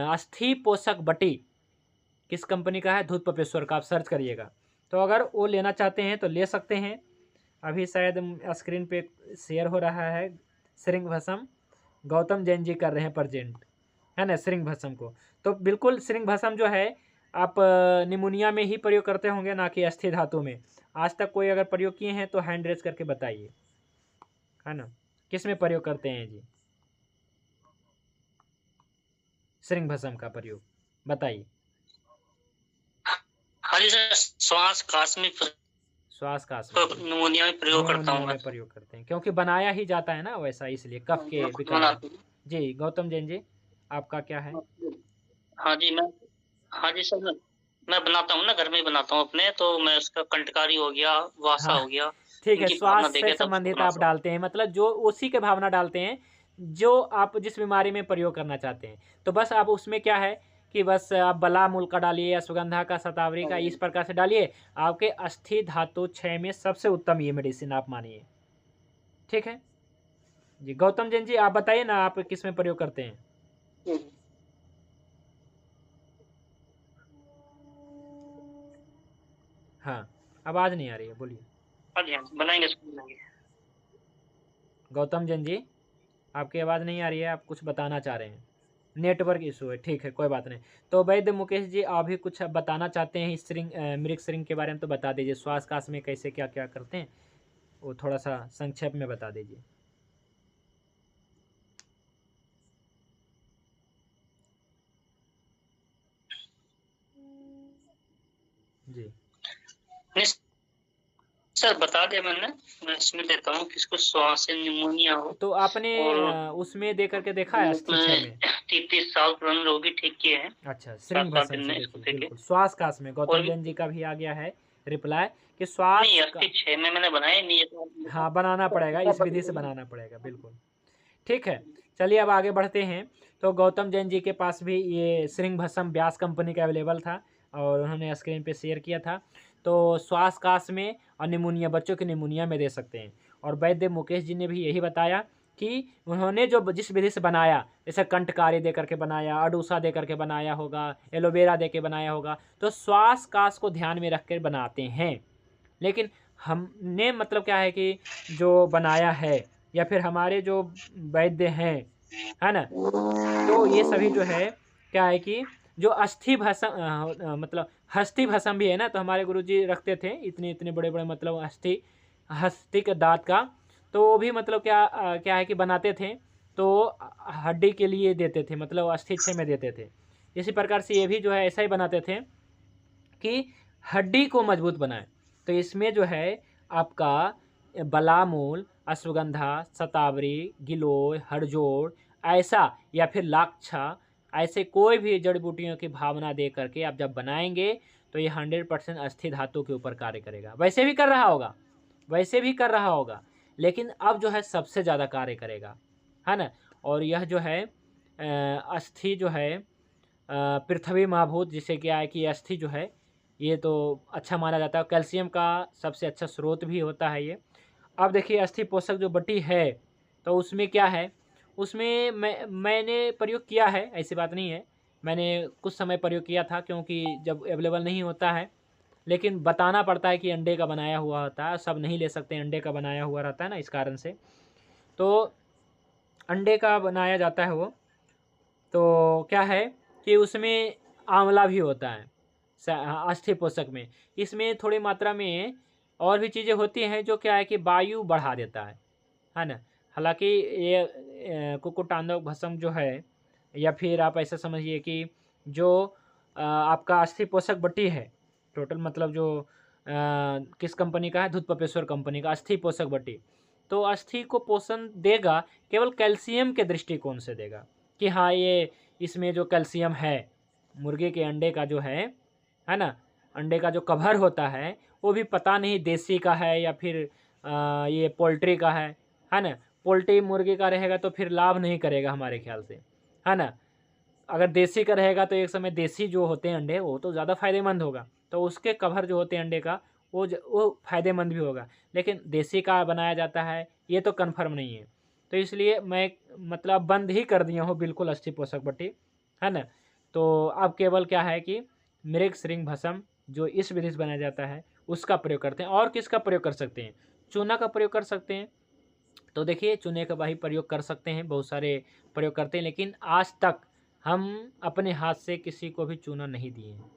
अस्थि पोषक बटी किस कंपनी का है, दूध पपेश्वर का, आप सर्च करिएगा। तो अगर वो लेना चाहते हैं तो ले सकते हैं। अभी शायद स्क्रीन पे शेयर हो रहा है श्रृंग भस्म, गौतम जैन जी कर रहे हैं प्रेजेंट, है ना, श्रृंग भस्म को। तो बिल्कुल श्रृंग भस्म जो है आप निमोनिया में ही प्रयोग करते होंगे, ना कि अस्थि धातु में। आज तक कोई अगर प्रयोग किए हैं तो हैंड रेज करके बताइए, है ना, किस में प्रयोग करते हैं जी श्रृंग भस्म का प्रयोग, बताइए। हाँ जी सर, श्वास कास में निमोनिया में प्रयोग करता हूँ, में प्रयोग करते हैं, क्योंकि बनाया ही जाता है ना वैसा, इसलिए कफ के विकार। जी गौतम जैन जी, आपका क्या है? हाँ जी सर, मैं बनाता हूँ ना, घर में बनाता हूँ अपने, तो मैं उसका कंटकारी हो गया, वासा हो गया, ठीक है, श्वास से संबंधित आप डालते हैं, मतलब जो उसी के भावना डालते हैं जो आप जिस बीमारी में प्रयोग करना चाहते हैं। तो बस आप उसमें क्या है कि बस आप बला मूल का डालिए, अश्वगंधा का, शतावरी का, इस प्रकार से डालिए। आपके अस्थि धातु क्षय में सबसे उत्तम ये मेडिसिन आप मानिए, ठीक है जी। गौतम जैन जी आप बताइए ना, आप किस में प्रयोग करते हैं? हाँ, आवाज नहीं आ रही है, बोलिए। बनाएंगे। गौतम जैन जी आपकी आवाज़ नहीं आ रही है, आप कुछ बताना चाह रहे हैं, नेटवर्क इशू है, ठीक है, कोई बात नहीं। तो वैद्य मुकेश जी आप भी कुछ बताना चाहते हैं इस मृग श्रृंग के बारे में, तो बता दीजिए। श्वास कास में कैसे क्या क्या करते हैं वो थोड़ा सा संक्षेप में बता दीजिए जी। सर बता दिया मैंने, मैं इसमें देता हूँ किसको श्वास से निमोनिया हो, तो आपने उसमें दे करके देखा है अस्थि क्षय में? 30 साल पुराने रोगी ठीक किए हैं। अच्छा, श्रृंग भस्म से देखिए, बिल्कुल श्वास कास में गौतम जैन जी का भी आ गया है रिप्लाई कि श्वास अस्थि क्षय में मैंने बनाया नहीं है। हाँ, बनाना पड़ेगा, इस विधि से बनाना पड़ेगा, बिल्कुल ठीक है। चलिए अब आगे बढ़ते हैं। तो गौतम जैन जी के पास भी ये श्रृंग भस्म ब्यास कंपनी का अवेलेबल था और उन्होंने स्क्रीन पे शेयर किया था। तो श्वास कास में और निमोनिया, बच्चों के निमोनिया में दे सकते हैं। और वैद्य मुकेश जी ने भी यही बताया कि उन्होंने जो जिस विधि से बनाया, जैसे कंठकारी दे करके बनाया, अडूसा दे करके बनाया होगा, एलोवेरा दे के बनाया होगा, तो श्वास कास को ध्यान में रख कर बनाते हैं। लेकिन हमने मतलब क्या है कि जो बनाया है या फिर हमारे जो वैद्य हैं, है ना, तो ये सभी जो है क्या है कि जो अस्थि भस्म मतलब हस्ती भस्म भी है ना, तो हमारे गुरुजी रखते थे इतने इतने बड़े बड़े, मतलब हस्ती के दांत का, तो वो भी मतलब क्या है कि बनाते थे, तो हड्डी के लिए देते थे, मतलब अस्थि क्षय में देते थे। इसी प्रकार से ये भी जो है ऐसा ही बनाते थे कि हड्डी को मजबूत बनाए। तो इसमें जो है आपका बलामूल, अश्वगंधा, शतावरी, गिलोय, हड़जोड़ ऐसा या फिर लाक्षा, ऐसे कोई भी जड़ी बूटियों की भावना दे करके आप जब बनाएंगे तो ये 100% अस्थि धातु के ऊपर कार्य करेगा। वैसे भी कर रहा होगा, लेकिन अब जो है सबसे ज़्यादा कार्य करेगा, है ना। और यह जो है अस्थि जो है पृथ्वी महाभूत, जिसे क्या है कि अस्थि जो है ये तो अच्छा माना जाता है, कैल्शियम का सबसे अच्छा स्रोत भी होता है ये। अब देखिए अस्थि पोषक जो बटी है तो उसमें क्या है, उसमें मैंने प्रयोग किया है, ऐसी बात नहीं है, मैंने कुछ समय प्रयोग किया था क्योंकि जब अवेलेबल नहीं होता है, लेकिन बताना पड़ता है कि अंडे का बनाया हुआ होता है, सब नहीं ले सकते, अंडे का बनाया हुआ रहता है ना, इस कारण से तो अंडे का बनाया जाता है वो। तो क्या है कि उसमें आंवला भी होता है अस्थि पोषक में। इसमें थोड़ी मात्रा में और भी चीज़ें होती हैं जो क्या है कि वायु बढ़ा देता है ना। हालांकि ये कुकुटांडव भस्म जो है, या फिर आप ऐसा समझिए कि जो आपका अस्थि पोषक बटी है, टोटल मतलब जो किस कंपनी का है, दूध पपेश्वर कंपनी का अस्थि पोषक बटी, तो अस्थि को पोषण देगा केवल कैल्शियम के दृष्टिकोण से देगा कि हाँ ये इसमें जो कैल्शियम है, मुर्गे के अंडे का जो है ना, अंडे का जो कवर होता है वो भी पता नहीं देसी का है या फिर ये पोल्ट्री का है ना। पोल्ट्री मुर्गे का रहेगा तो फिर लाभ नहीं करेगा हमारे ख्याल से, है ना। अगर देसी का रहेगा तो एक समय देसी जो होते हैं अंडे वो तो ज़्यादा फायदेमंद होगा, तो उसके कवर जो होते हैं अंडे का वो फायदेमंद भी होगा, लेकिन देसी का बनाया जाता है ये तो कन्फर्म नहीं है। तो इसलिए मैं मतलब बंद ही कर दिया हूँ बिल्कुल अस्थि पोषक बटी, है ना। तो अब केवल क्या है कि मृग श्रृंग भस्म जो इस विधि से बनाया जाता है उसका प्रयोग करते हैं। और किसका प्रयोग कर सकते हैं, चूना का प्रयोग कर सकते हैं। तो देखिए चूने का भाई प्रयोग कर सकते हैं, बहुत सारे प्रयोग करते हैं, लेकिन आज तक हम अपने हाथ से किसी को भी चूना नहीं दिए हैं,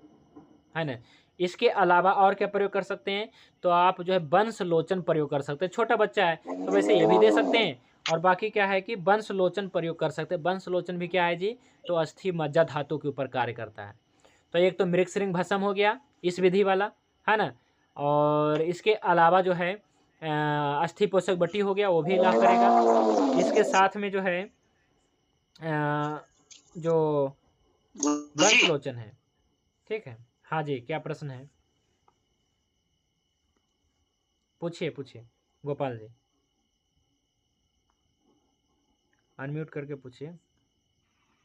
है ना। इसके अलावा और क्या प्रयोग कर सकते हैं, तो आप जो है वंश लोचन प्रयोग कर सकते हैं। छोटा बच्चा है तो वैसे ये भी दे सकते हैं, और बाकी क्या है कि वंश लोचन प्रयोग कर सकते हैं। वंश लोचन भी क्या है जी, तो अस्थि मज्जा धातु के ऊपर कार्य करता है। तो एक तो मृग श्रृंग भस्म हो गया इस विधि वाला, है ना, और इसके अलावा जो है अस्थि पोषक बटी हो गया, वो भी लाभ करेगा। इसके साथ में जो है जो वंश लोचन है, ठीक है। हाँ जी, क्या प्रश्न है, पूछिए गोपाल जी, अनम्यूट करके पूछिए।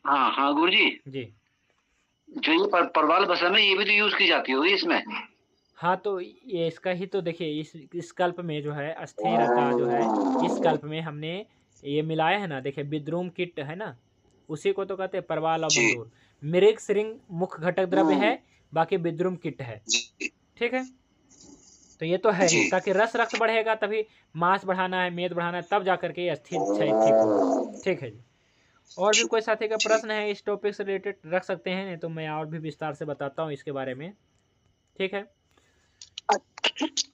हाँ गुरुजी जी, जो ये परवाल भस्म है ये भी तो यूज की जाती होगी इसमें। हाँ तो ये इसका ही तो देखिए इस कल्प में जो है अस्थिरता जो है, इस कल्प में हमने ये मिलाया है ना, देखिए विद्रुम किट है ना, उसी को तो कहते हैं परवाल और बंदूर। मृग श्रृंग मुख्य घटक द्रव्य है, बाकी विद्रुम किट है, ठीक है। तो ये तो है ही, ताकि रस रक्त बढ़ेगा, तभी मांस बढ़ाना है, मेद बढ़ाना है, तब जाकर के अस्थि ठीक होगा, ठीक है जी। और भी कोई साथी का प्रश्न है इस टॉपिक से रिलेटेड रख सकते हैं, नहीं तो मैं और भी विस्तार से बताता हूँ इसके बारे में, ठीक है।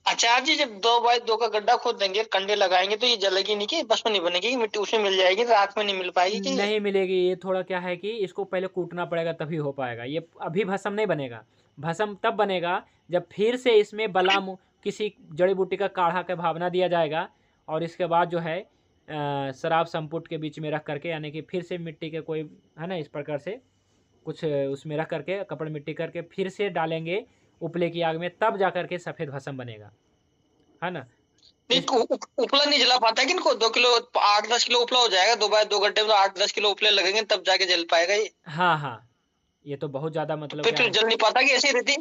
आचार्य जी जब 2x2 का गड्ढा खोद देंगे, कंडे लगाएंगे, तो ये जलेगी नहीं कि भस्म नहीं बनेगी, मिट्टी उसमें मिल जाएगी, रात में नहीं मिल पाएगी कि नहीं मिलेगी, ये थोड़ा क्या है कि इसको पहले कूटना पड़ेगा तभी हो पाएगा, ये अभी भस्म नहीं बनेगा। भस्म तब बनेगा जब फिर से इसमें बलाम किसी जड़ी बूटी का काढ़ा का भावना दिया जाएगा, और इसके बाद जो है शराब संपुट के बीच में रख करके, यानी कि फिर से मिट्टी के कोई है ना, इस प्रकार से कुछ उसमें रख करके कपड़ मिट्टी करके फिर से डालेंगे उपले की आग में, तब जा करके सफ़ेद भस्म बनेगा, है ना। नहीं उपला नहीं जला पाता कि इनको 2 किलो 8-10 किलो उपला हो जाएगा, 2x2 गड्ढे में तो 8-10 किलो उपले लगेंगे तब जाके जल पाएगा ये। हाँ ये तो बहुत ज्यादा मतलब फिर जल नहीं पाता कि ऐसे ही रहती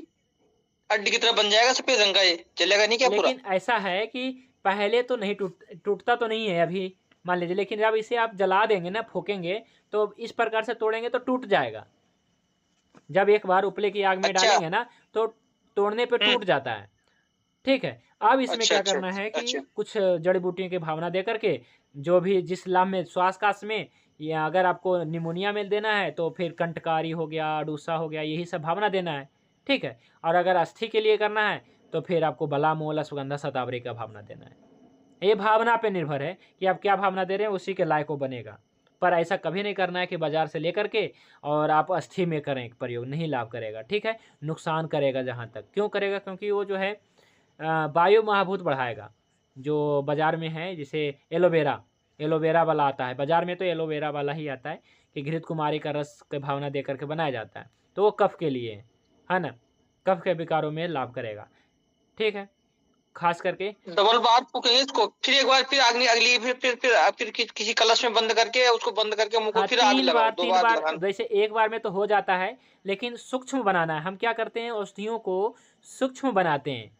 अड्डी की तरह बन जाएगा सफेद रंग का, ये जलेगा नहीं क्या पूरा। लेकिन ऐसा है कि पहले तो नहीं टूटता तो नहीं है अभी मान लीजिए, लेकिन जब इसे आप जला देंगे ना, फूकेंगे, तो इस प्रकार से तोड़ेंगे तो टूट जाएगा। जब एक बार उपले की आग में डालेंगे ना तो तोड़ने पे टूट जाता है, ठीक है। अब इसमें क्या करना है कि कुछ जड़ी बूटियों की भावना दे करके, जो भी जिस लाभ में श्वास काश में, या अगर आपको निमोनिया में देना है तो फिर कंटकारी हो गया, अडूसा हो गया, यही सब भावना देना है, ठीक है। और अगर अस्थि के लिए करना है तो फिर आपको बलामूल, अश्वगंधा, शतावरी का भावना देना है। ये भावना पे निर्भर है कि आप क्या भावना दे रहे हैं, उसी के लायक वो बनेगा। पर ऐसा कभी नहीं करना है कि बाजार से लेकर के और आप अस्थि में करें प्रयोग, नहीं लाभ करेगा, ठीक है, नुकसान करेगा। जहाँ तक क्यों करेगा, क्योंकि वो जो है वायु महाभूत बढ़ाएगा, जो बाज़ार में है, जैसे एलोवेरा वाला आता है बाज़ार में, तो एलोवेरा वाला ही आता है कि घृत कुमारी का रस की भावना दे करके बनाया जाता है, तो वो कफ के लिए है ना, कफ के विकारों में लाभ करेगा। ठीक है, खास करके डबल बार फूकेंगे इसको, फिर एक बार, फिर अगली फिर किसी कलश में बंद करके उसको बंद करके मुंह को हाँ, फिर आग 3 लगाओ, बार 2 3 बार बार लगाना। वैसे एक बार में तो हो जाता है, लेकिन सूक्ष्म बनाना है। हम क्या करते हैं, औषधियों को सूक्ष्म बनाते हैं,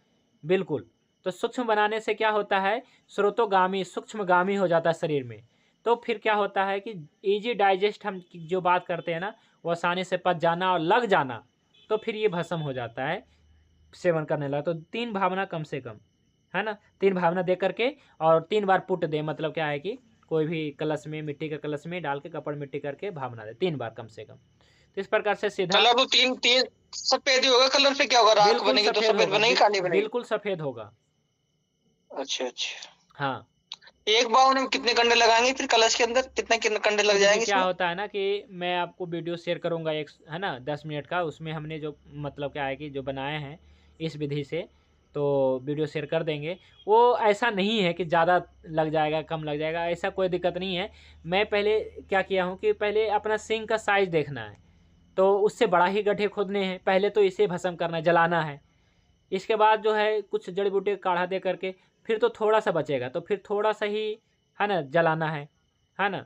बिल्कुल। तो सूक्ष्म बनाने से क्या होता है, स्रोतोगामी सूक्ष्मगामी हो जाता है शरीर में। तो फिर क्या होता है कि ईजी डाइजेस्ट हम जो बात करते हैं ना, वो आसानी से पच जाना और लग जाना, तो फिर ये भस्म हो जाता है सेवन करने लगा। तो 3 भावना कम से कम, है ना, 3 भावना दे करके और 3 बार पुट दे, मतलब क्या है कि कोई भी कलश में, मिट्टी के कलश में डाल के कपड़ मिट्टी करके भावना दे 3 बार कम से कम। तो इस प्रकार से सीधा कलर तो तीन तीन सफेद ही होगा, कलर से क्या होगा, राख बिल्कुल बनेगी तो सफ़ेद सफेद होगा, बनेगी, काली बनेगी? बिल्कुल सफ़ेद होगा। अच्छा अच्छा। हाँ, एक बाउल में कितने कंडे लगाएंगे फिर कलश के अंदर, कितने कंडे लग देखिए जाएंगे क्या इसमें? होता है ना कि मैं आपको वीडियो शेयर करूंगा एक, है ना, 10 मिनट का, उसमें हमने जो मतलब क्या है कि जो बनाए हैं इस विधि से, तो वीडियो शेयर कर देंगे। वो ऐसा नहीं है कि ज़्यादा लग जाएगा कम लग जाएगा, ऐसा कोई दिक्कत नहीं है। मैं पहले क्या किया हूँ कि पहले अपना सिंक का साइज़ देखना है, तो उससे बड़ा ही गड्ढे खोदने हैं, पहले तो इसे भस्म करना है, जलाना है। इसके बाद जो है कुछ जड़ी बूटी का काढ़ा दे करके फिर तो थोड़ा सा बचेगा, तो फिर थोड़ा सा ही, है ना, जलाना है ना,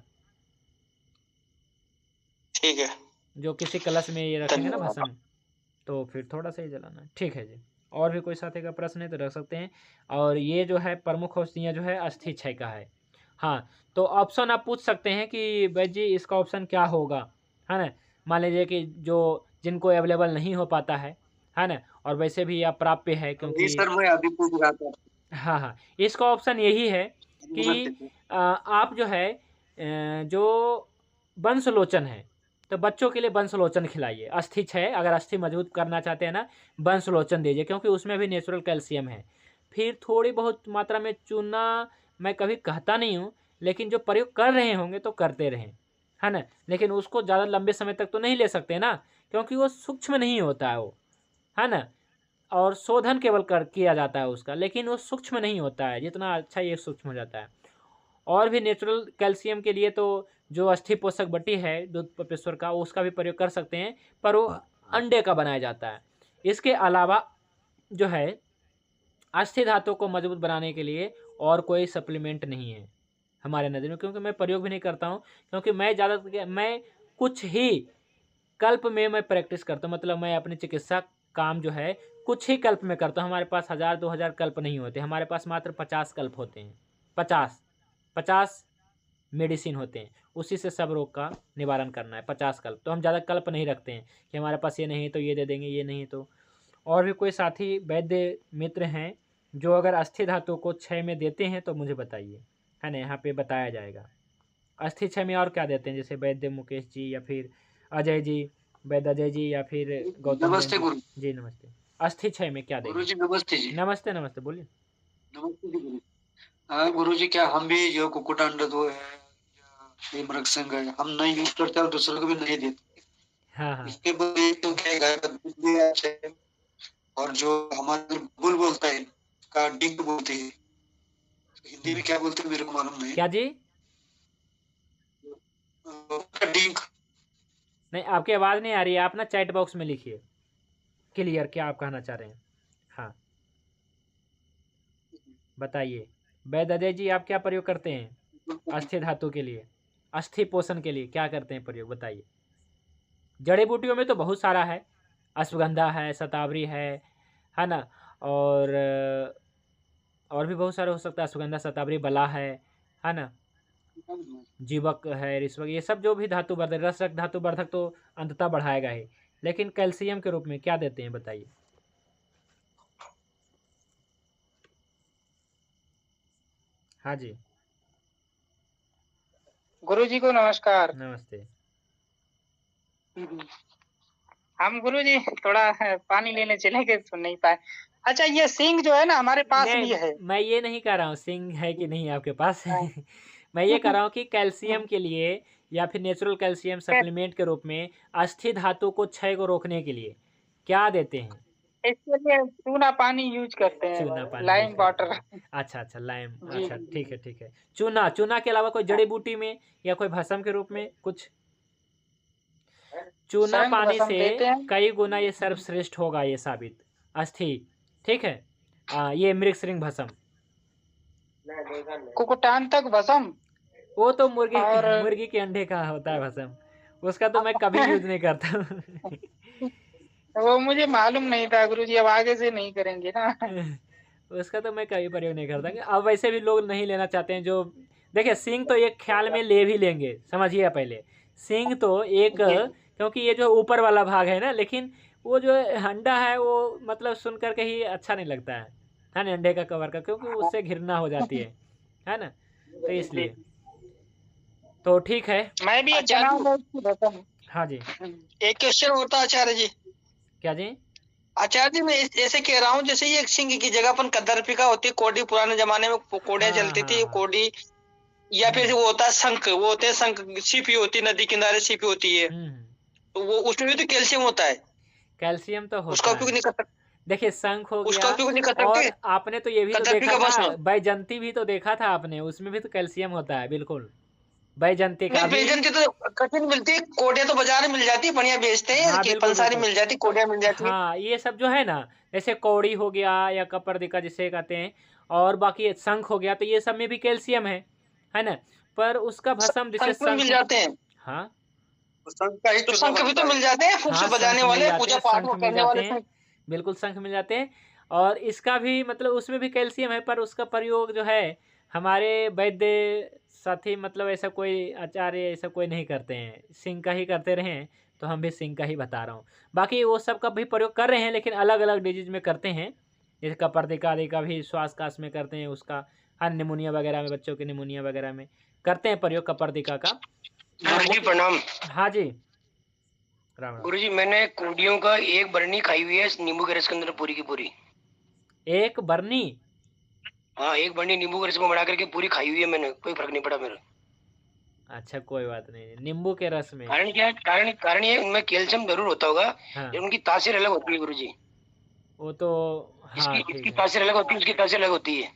ठीक है, जो किसी कलश में ये रखेंगे ना धन्यवाद। भस्म, तो फिर थोड़ा सा ही जलाना है। ठीक है जी, और भी कोई साथी का प्रश्न है तो रख सकते हैं। और ये जो है प्रमुख औषधियाँ जो है अस्थि क्षय का है। हाँ, तो ऑप्शन आप पूछ सकते हैं कि भाई जी इसका ऑप्शन क्या होगा, है ना। मान लीजिए कि जो जिनको अवेलेबल नहीं हो पाता है ना, और वैसे भी अप्राप्य है, जी क्योंकि सर, मैं अभी पूछ रहा था। हाँ हाँ, इसका ऑप्शन यही है कि आप जो है जो वंशलोचन है, तो बच्चों के लिए वंशलोचन खिलाइए। अस्थि क्षय अगर अस्थि मजबूत करना चाहते हैं ना, वंशलोचन दीजिए, क्योंकि उसमें भी नेचुरल कैल्शियम है। फिर थोड़ी बहुत मात्रा में चूना, मैं कभी कहता नहीं हूँ, लेकिन जो प्रयोग कर रहे होंगे तो करते रहें, है ना। लेकिन उसको ज़्यादा लंबे समय तक तो नहीं ले सकते ना, क्योंकि वो सूक्ष्म नहीं होता है वो, है ना। और शोधन केवल कर किया जाता है उसका, लेकिन वो सूक्ष्म नहीं होता है, जितना अच्छा ये सूक्ष्म हो जाता है। और भी नेचुरल कैल्शियम के लिए तो जो अस्थि पोषक बटी है दूध पपेश्वर का, उसका भी प्रयोग कर सकते हैं, पर वो अंडे का बनाया जाता है। इसके अलावा जो है अस्थि धातु को मजबूत बनाने के लिए और कोई सप्लीमेंट नहीं है हमारे नज़र में, क्योंकि मैं प्रयोग भी नहीं करता हूँ, क्योंकि मैं कुछ ही कल्प में मैं प्रैक्टिस करता हूँ, मतलब मैं अपनी चिकित्सा काम जो है कुछ ही कल्प में करता हूँ। हमारे पास 1000-2000 कल्प नहीं होते, हमारे पास मात्र 50 कल्प होते हैं। 50 मेडिसिन होते हैं, उसी से सब रोग का निवारण करना है। 50 कल्प, तो हम ज़्यादा कल्प नहीं रखते हैं कि हमारे पास ये नहीं तो ये दे देंगे, ये नहीं तो। और भी कोई साथी वैद्य मित्र हैं जो अगर अस्थि धातु को क्षय में देते हैं तो मुझे बताइए, है ना, यहाँ पे बताया जाएगा। अस्थि क्षय में और क्या देते हैं, जैसे वैद्य मुकेश जी या फिर अजय जी, वैद्य अजय जी, या फिर गौतम नमस्ते गुरु जी नमस्ते। अस्थि क्षय में क्या गुरु देंगे? जी। नमस्ते जी। नमस्ते नमस्ते, बोलिए। नमस्ते जी गुरु। हाँ गुरु जी, क्या हम भी जो कुक्कुट अंडा दो है या ये मृग संघ है, हम नहीं यूज करते और दूसरों को भी नहीं देते। हाँ हाँ, इसके बदले तो क्या है, गाय का दूध भी अच्छा है, और जो हमारे बुल बोलता है का डिंक बोलते हैं, हिंदी में क्या बोलते हैं मेरे को मालूम नहीं। क्या जी? का डिंक। नहीं, आपकी आवाज़ नहीं आ रही है, आप ना चैट बॉक्स में लिखिए क्लियर क्या आप कहना चाह रहे हैं। हाँ बताइए, वैद्य अजय जी आप क्या प्रयोग करते हैं अस्थि धातु के लिए, अस्थि पोषण के लिए क्या करते हैं प्रयोग, बताइए। जड़ी बूटियों में तो बहुत सारा है, अश्वगंधा है, शतावरी है ना, और भी बहुत सारे हो सकता है, अश्वगंधा, शतावरी, बला है ना, जीवक है, रिश्वक, ये सब जो भी धातु वर्धक, रसक धातु वर्धक तो अंततः बढ़ाएगा ही, लेकिन कैल्शियम के रूप में क्या देते हैं बताइए। हाँ जी, गुरु जी को नमस्कार। नमस्ते। हम गुरु जी थोड़ा पानी लेने चले गए, सुन नहीं पाए। अच्छा, ये सिंह जो है ना हमारे पास नहीं, भी है। मैं ये नहीं कह रहा हूँ सिंह है कि नहीं आपके पास हाँ। मैं ये कह रहा हूँ कि कैल्शियम के लिए या फिर नेचुरल कैल्शियम सप्लीमेंट के रूप में अस्थि धातु को क्षय को रोकने के लिए क्या देते हैं। इसके लिए चूना पानी यूज करते हैं, चूना पानी लाइम यूज करते वाटर। हैं। अच्छा अच्छा, लाइम। जी अच्छा जी ठीक है ठीक है। चूना, चूना के अलावा कोई जड़ी बूटी में या कोई भस्म के रूप में कुछ? चूना शंख पानी भस्म से देते हैं। कई गुना ये सर्वश्रेष्ठ होगा ये साबित अस्थि। ठीक है। ये मृगश्रृंग भस्म। कुकुटान तक भस्म। वो तो मुर्गी और मुर्गी के अंडे का होता है भस्म, उसका तो मैं कभी यूज नहीं करता। वो मुझे मालूम नहीं था गुरुजी, अब आगे से नहीं करेंगे ना। उसका तो मैं कभी प्रयोग नहीं करता। अब वैसे भी लोग नहीं लेना चाहते हैं जो। देखिए सींग तो एक ख्याल में ले भी लेंगे, समझिए पहले। सींग तो एक, जी क्योंकि ये जो ऊपर वाला भाग है ना, लेकिन वो जो अंडा है वो मतलब सुन करके ही अच्छा नहीं लगता है ना, अंडे का कवर का, क्योंकि उससे घृणा हो जाती है ना, तो इसलिए। तो ठीक है। मैं भी एक आचार्य बनाऊंगा इसकी भस्म। हाँ जी। एक क्वेश्चन होता है आचार्य जी। क्या जी? आचार्य जी मैं ऐसे कह रहा हूँ, जैसे ये सिंह की जगह अपन कदरपिका होती है, कोडी, पुराने जमाने में कोडियां हाँ चलती हाँ थी, हाँ। कोडी, या फिर वो होता है शंख, वो होते हैं शंख, सीपी होती है, नदी किनारे सीपी होती है, हम्म। तो वो उसमें भी तो कैल्शियम होता है, कैल्शियम तो उसका होता उपयोग है। नहीं कर सकते, देखिए शंख हो उसका गया, उपयोग नहीं कर और सकते आपने तो ये भी तो देखा कदरपिका था, भस्म। बैजंती भी तो देखा था आपने, उसमें भी तो कैल्शियम होता है बिल्कुल। बैजंती का नहीं भी। बेजंती तो कठिन मिलती है, कोडिया तो बाजार में मिल जाती है, बढ़िया बेचते हैं, हाँ कि बिल्कुल पंसारी बिल्कुल। मिल जाती है, कोडिया मिल जाती है। हाँ ये सब जो है ना, जैसे कौड़ी हो गया या कपर्दिका जिसे कहते हैं, और बाकी शंख हो गया, तो ये सब में भी कैल्शियम है ना। पर उसका भस्म जैसे शंख में मिल शंख। जाते हैं, हाँ तो शंख का ही तो चूना शंख भी बनता तो है। मिल जाते हैं, फूक से हाँ बजाने शंख मिल वाले, जाते पूजा हैं, पाठ शंख में मिल करने जाते वाले हैं, शंख। बिल्कुल शंख मिल जाते हैं। और इसका भी मतलब उसमें भी कैल्शियम है, पर उसका प्रयोग जो है हमारे वैद्य साथी, मतलब ऐसा कोई आचार्य ऐसा कोई नहीं करते हैं, सिंह का ही करते रहे हैं, तो हम भी सिंह का ही बता रहा हूँ। बाकी वो सब का भी प्रयोग कर रहे हैं, लेकिन अलग अलग डिजीज में करते हैं। जैसे कपर्दिका आदि का भी श्वास काश में करते हैं उसका, हाँ निमोनिया वगैरह में, बच्चों के निमोनिया वगैरह में करते हैं प्रयोग कपर्दिका का। गुरुजी प्रणाम। हाँ जी, राम राम। गुरुजी मैंने कोडियों का एक बरनी खाई हुई है नींबू के रस के अंदर पूरी की पूरी। एक बरनी? हाँ एक बरनी नींबू के रस में बना करके पूरी खाई हुई है मैंने, कोई फर्क नहीं पड़ा मेरा। अच्छा कोई बात नहीं, नींबू के रस में। कारण क्या है? कारण ये उनमें कैल्शियम जरूर होता होगा, हाँ लेकिन उनकी तासीर अलग होती है गुरुजी। वो तो, हाँ इसकी ठीक इसकी है। तासीर अलग होती है, उसकी तासीर अलग होती है।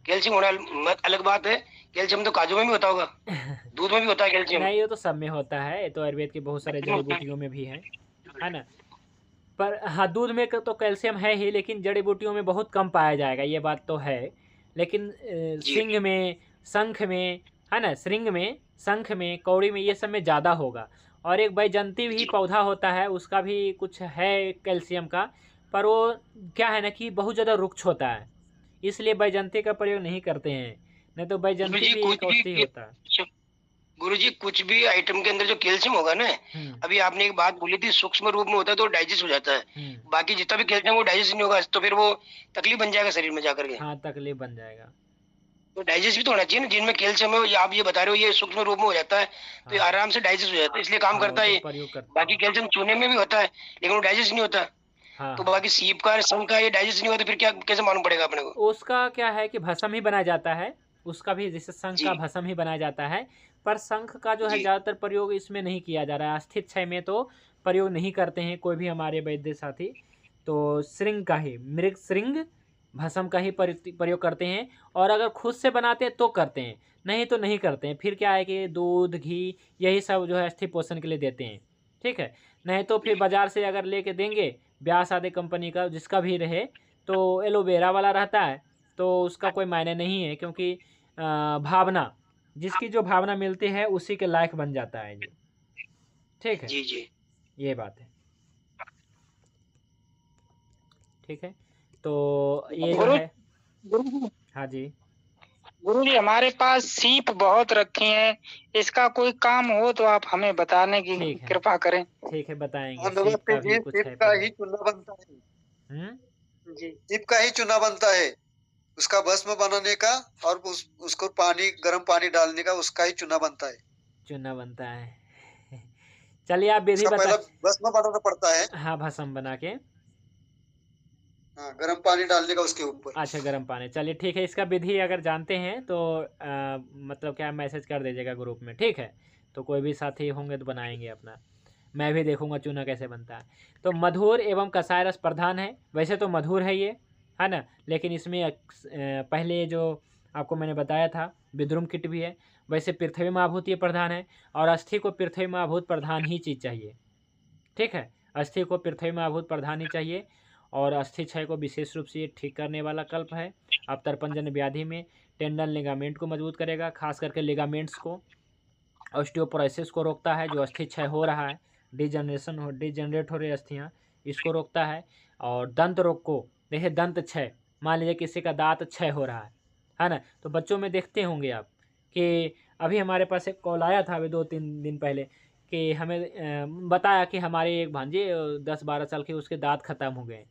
कैल्शियम होना अलग बात है। कैल्शियम तो काजू में भी होता होगा, दूध में भी होता है कैल्शियम। नहीं, ये तो सब में होता है, ये तो आयुर्वेद की बहुत सारे जड़ी बूटियों में भी है ना। पर हाँ दूध में तो कैल्शियम है ही, लेकिन जड़ी बूटियों में बहुत कम पाया जाएगा, ये बात तो है। लेकिन जी सिंग में, शंख में, है ना, श्रृंग में, शंख में, कौड़ी में, ये सब में ज़्यादा होगा। और एक बैजंती भी पौधा होता है, उसका भी कुछ है कैल्शियम का, पर वो क्या है ना कि बहुत ज़्यादा रुक्ष होता है, इसलिए बैजंती का प्रयोग नहीं करते हैं। नहीं तो बैजंती गुरुजी भी एक औषधि होता है। गुरुजी कुछ भी आइटम के अंदर जो कैल्शियम होगा ना, अभी आपने एक बात बोली थी, सूक्ष्म रूप में होता है तो डाइजेस्ट हो जाता है, बाकी जितना भी कैल्शियम वो डाइजेस्ट नहीं होगा, तो फिर वो तकलीफ बन जाएगा शरीर में जाकर के। हाँ तकलीफ बन जाएगा। तो डाइजेस्ट भी तो होना चाहिए ना, जिनमें कैल्शियम है, आप ये बता रहे हो ये सूक्ष्म रूप में हो जाता है, तो ये हाँ। आराम से डाइजेस्ट हो जाता है, इसलिए काम हाँ, करता वो है। तो प्रयोग करते बाकी हैं। कैल्शियम चूने में भी होता है, लेकिन वो डाइजेस्ट नहीं होता। हाँ तो हाँ। बाकी सीप का, शंख का ये डाइजेस्ट नहीं होता, फिर क्या कैसे मालूम पड़ेगा अपने को? उसका क्या है कि भस्म ही बनाया जाता है, उसका भी जैसे शंख का जी भस्म ही बनाया जाता है। पर शंख का जो है जी ज़्यादातर प्रयोग इसमें नहीं किया जा रहा है, अस्थित क्षय में तो प्रयोग नहीं करते हैं कोई भी हमारे वैद्य साथी। तो श्रृंग का ही, मृग श्रृंग भस्म का ही प्रयोग करते हैं। और अगर खुद से बनाते हैं तो करते हैं, नहीं तो नहीं करते हैं। फिर क्या है कि दूध घी यही सब जो है अस्थि पोषण के लिए देते हैं, ठीक है। नहीं तो फिर बाज़ार से अगर लेके देंगे, व्यास आदि कंपनी का जिसका भी रहे, तो एलोवेरा वाला रहता है, तो उसका कोई मायने नहीं है, क्योंकि भावना, जिसकी जो भावना मिलती है उसी के लायक बन जाता है जी, ठीक है। जी जी ये बात है, ठीक है। तो ये जो गुरु है, गुरु हाँ जी, गुरुजी हमारे पास सीप बहुत रखी हैं, इसका कोई काम हो तो आप हमें बताने की ठीक है। कृपा करें। ठीक है बताएंगे, हम लोगों सीप का से भी ये कुछ सीप है का प्रयोग। ही चूना बनता है। जी सीप का ही चूना बनता है, उसका भस्म बनाने का और उसको पानी, गर्म पानी डालने का, उसका ही चूना बनता है। चूना बनता है। चलिए आप विधि उसका बता। पहला भस्म बनाना पड़ता है। हाँ भस्म बना के, हाँ, गर्म पानी डालने का उसके ऊपर। अच्छा गर्म पानी, चलिए ठीक है। इसका विधि अगर जानते हैं तो मतलब क्या मैसेज कर दीजिएगा ग्रुप में, ठीक है। तो कोई भी साथी होंगे तो बनाएंगे अपना। मैं भी देखूंगा चूना कैसे बनता है। तो मधुर एवं कसाय रस प्रधान है। वैसे तो मधुर है ये, है ना, लेकिन इसमें पहले जो आपको मैंने बताया था विद्रुम किट भी है। वैसे पृथ्वी महाभूत ये प्रधान है, और अस्थि को पृथ्वी महाभूत प्रधान ही चीज़ चाहिए। ठीक है, अस्थि को पृथ्वी महाभूत प्रधान ही चाहिए। और अस्थि क्षय को विशेष रूप से ये ठीक करने वाला कल्प है। अब तर्पणजन्य व्याधि में टेंडन लिगामेंट को मजबूत करेगा, खास करके लिगामेंट्स को। ऑस्टियोपोरोसिस को रोकता है, जो अस्थि क्षय हो रहा है, डिजनरेट हो रही अस्थियाँ, इसको रोकता है। और दंत रोग को, देखिए दंत क्षय, मान लीजिए किसी का दांत क्षय हो रहा है ना, तो बच्चों में देखते होंगे आप कि अभी हमारे पास एक कॉल आया था अभी 2-3 दिन पहले कि हमें बताया कि हमारे एक भांजे 10-12 साल के, उसके दांत खत्म हो गए।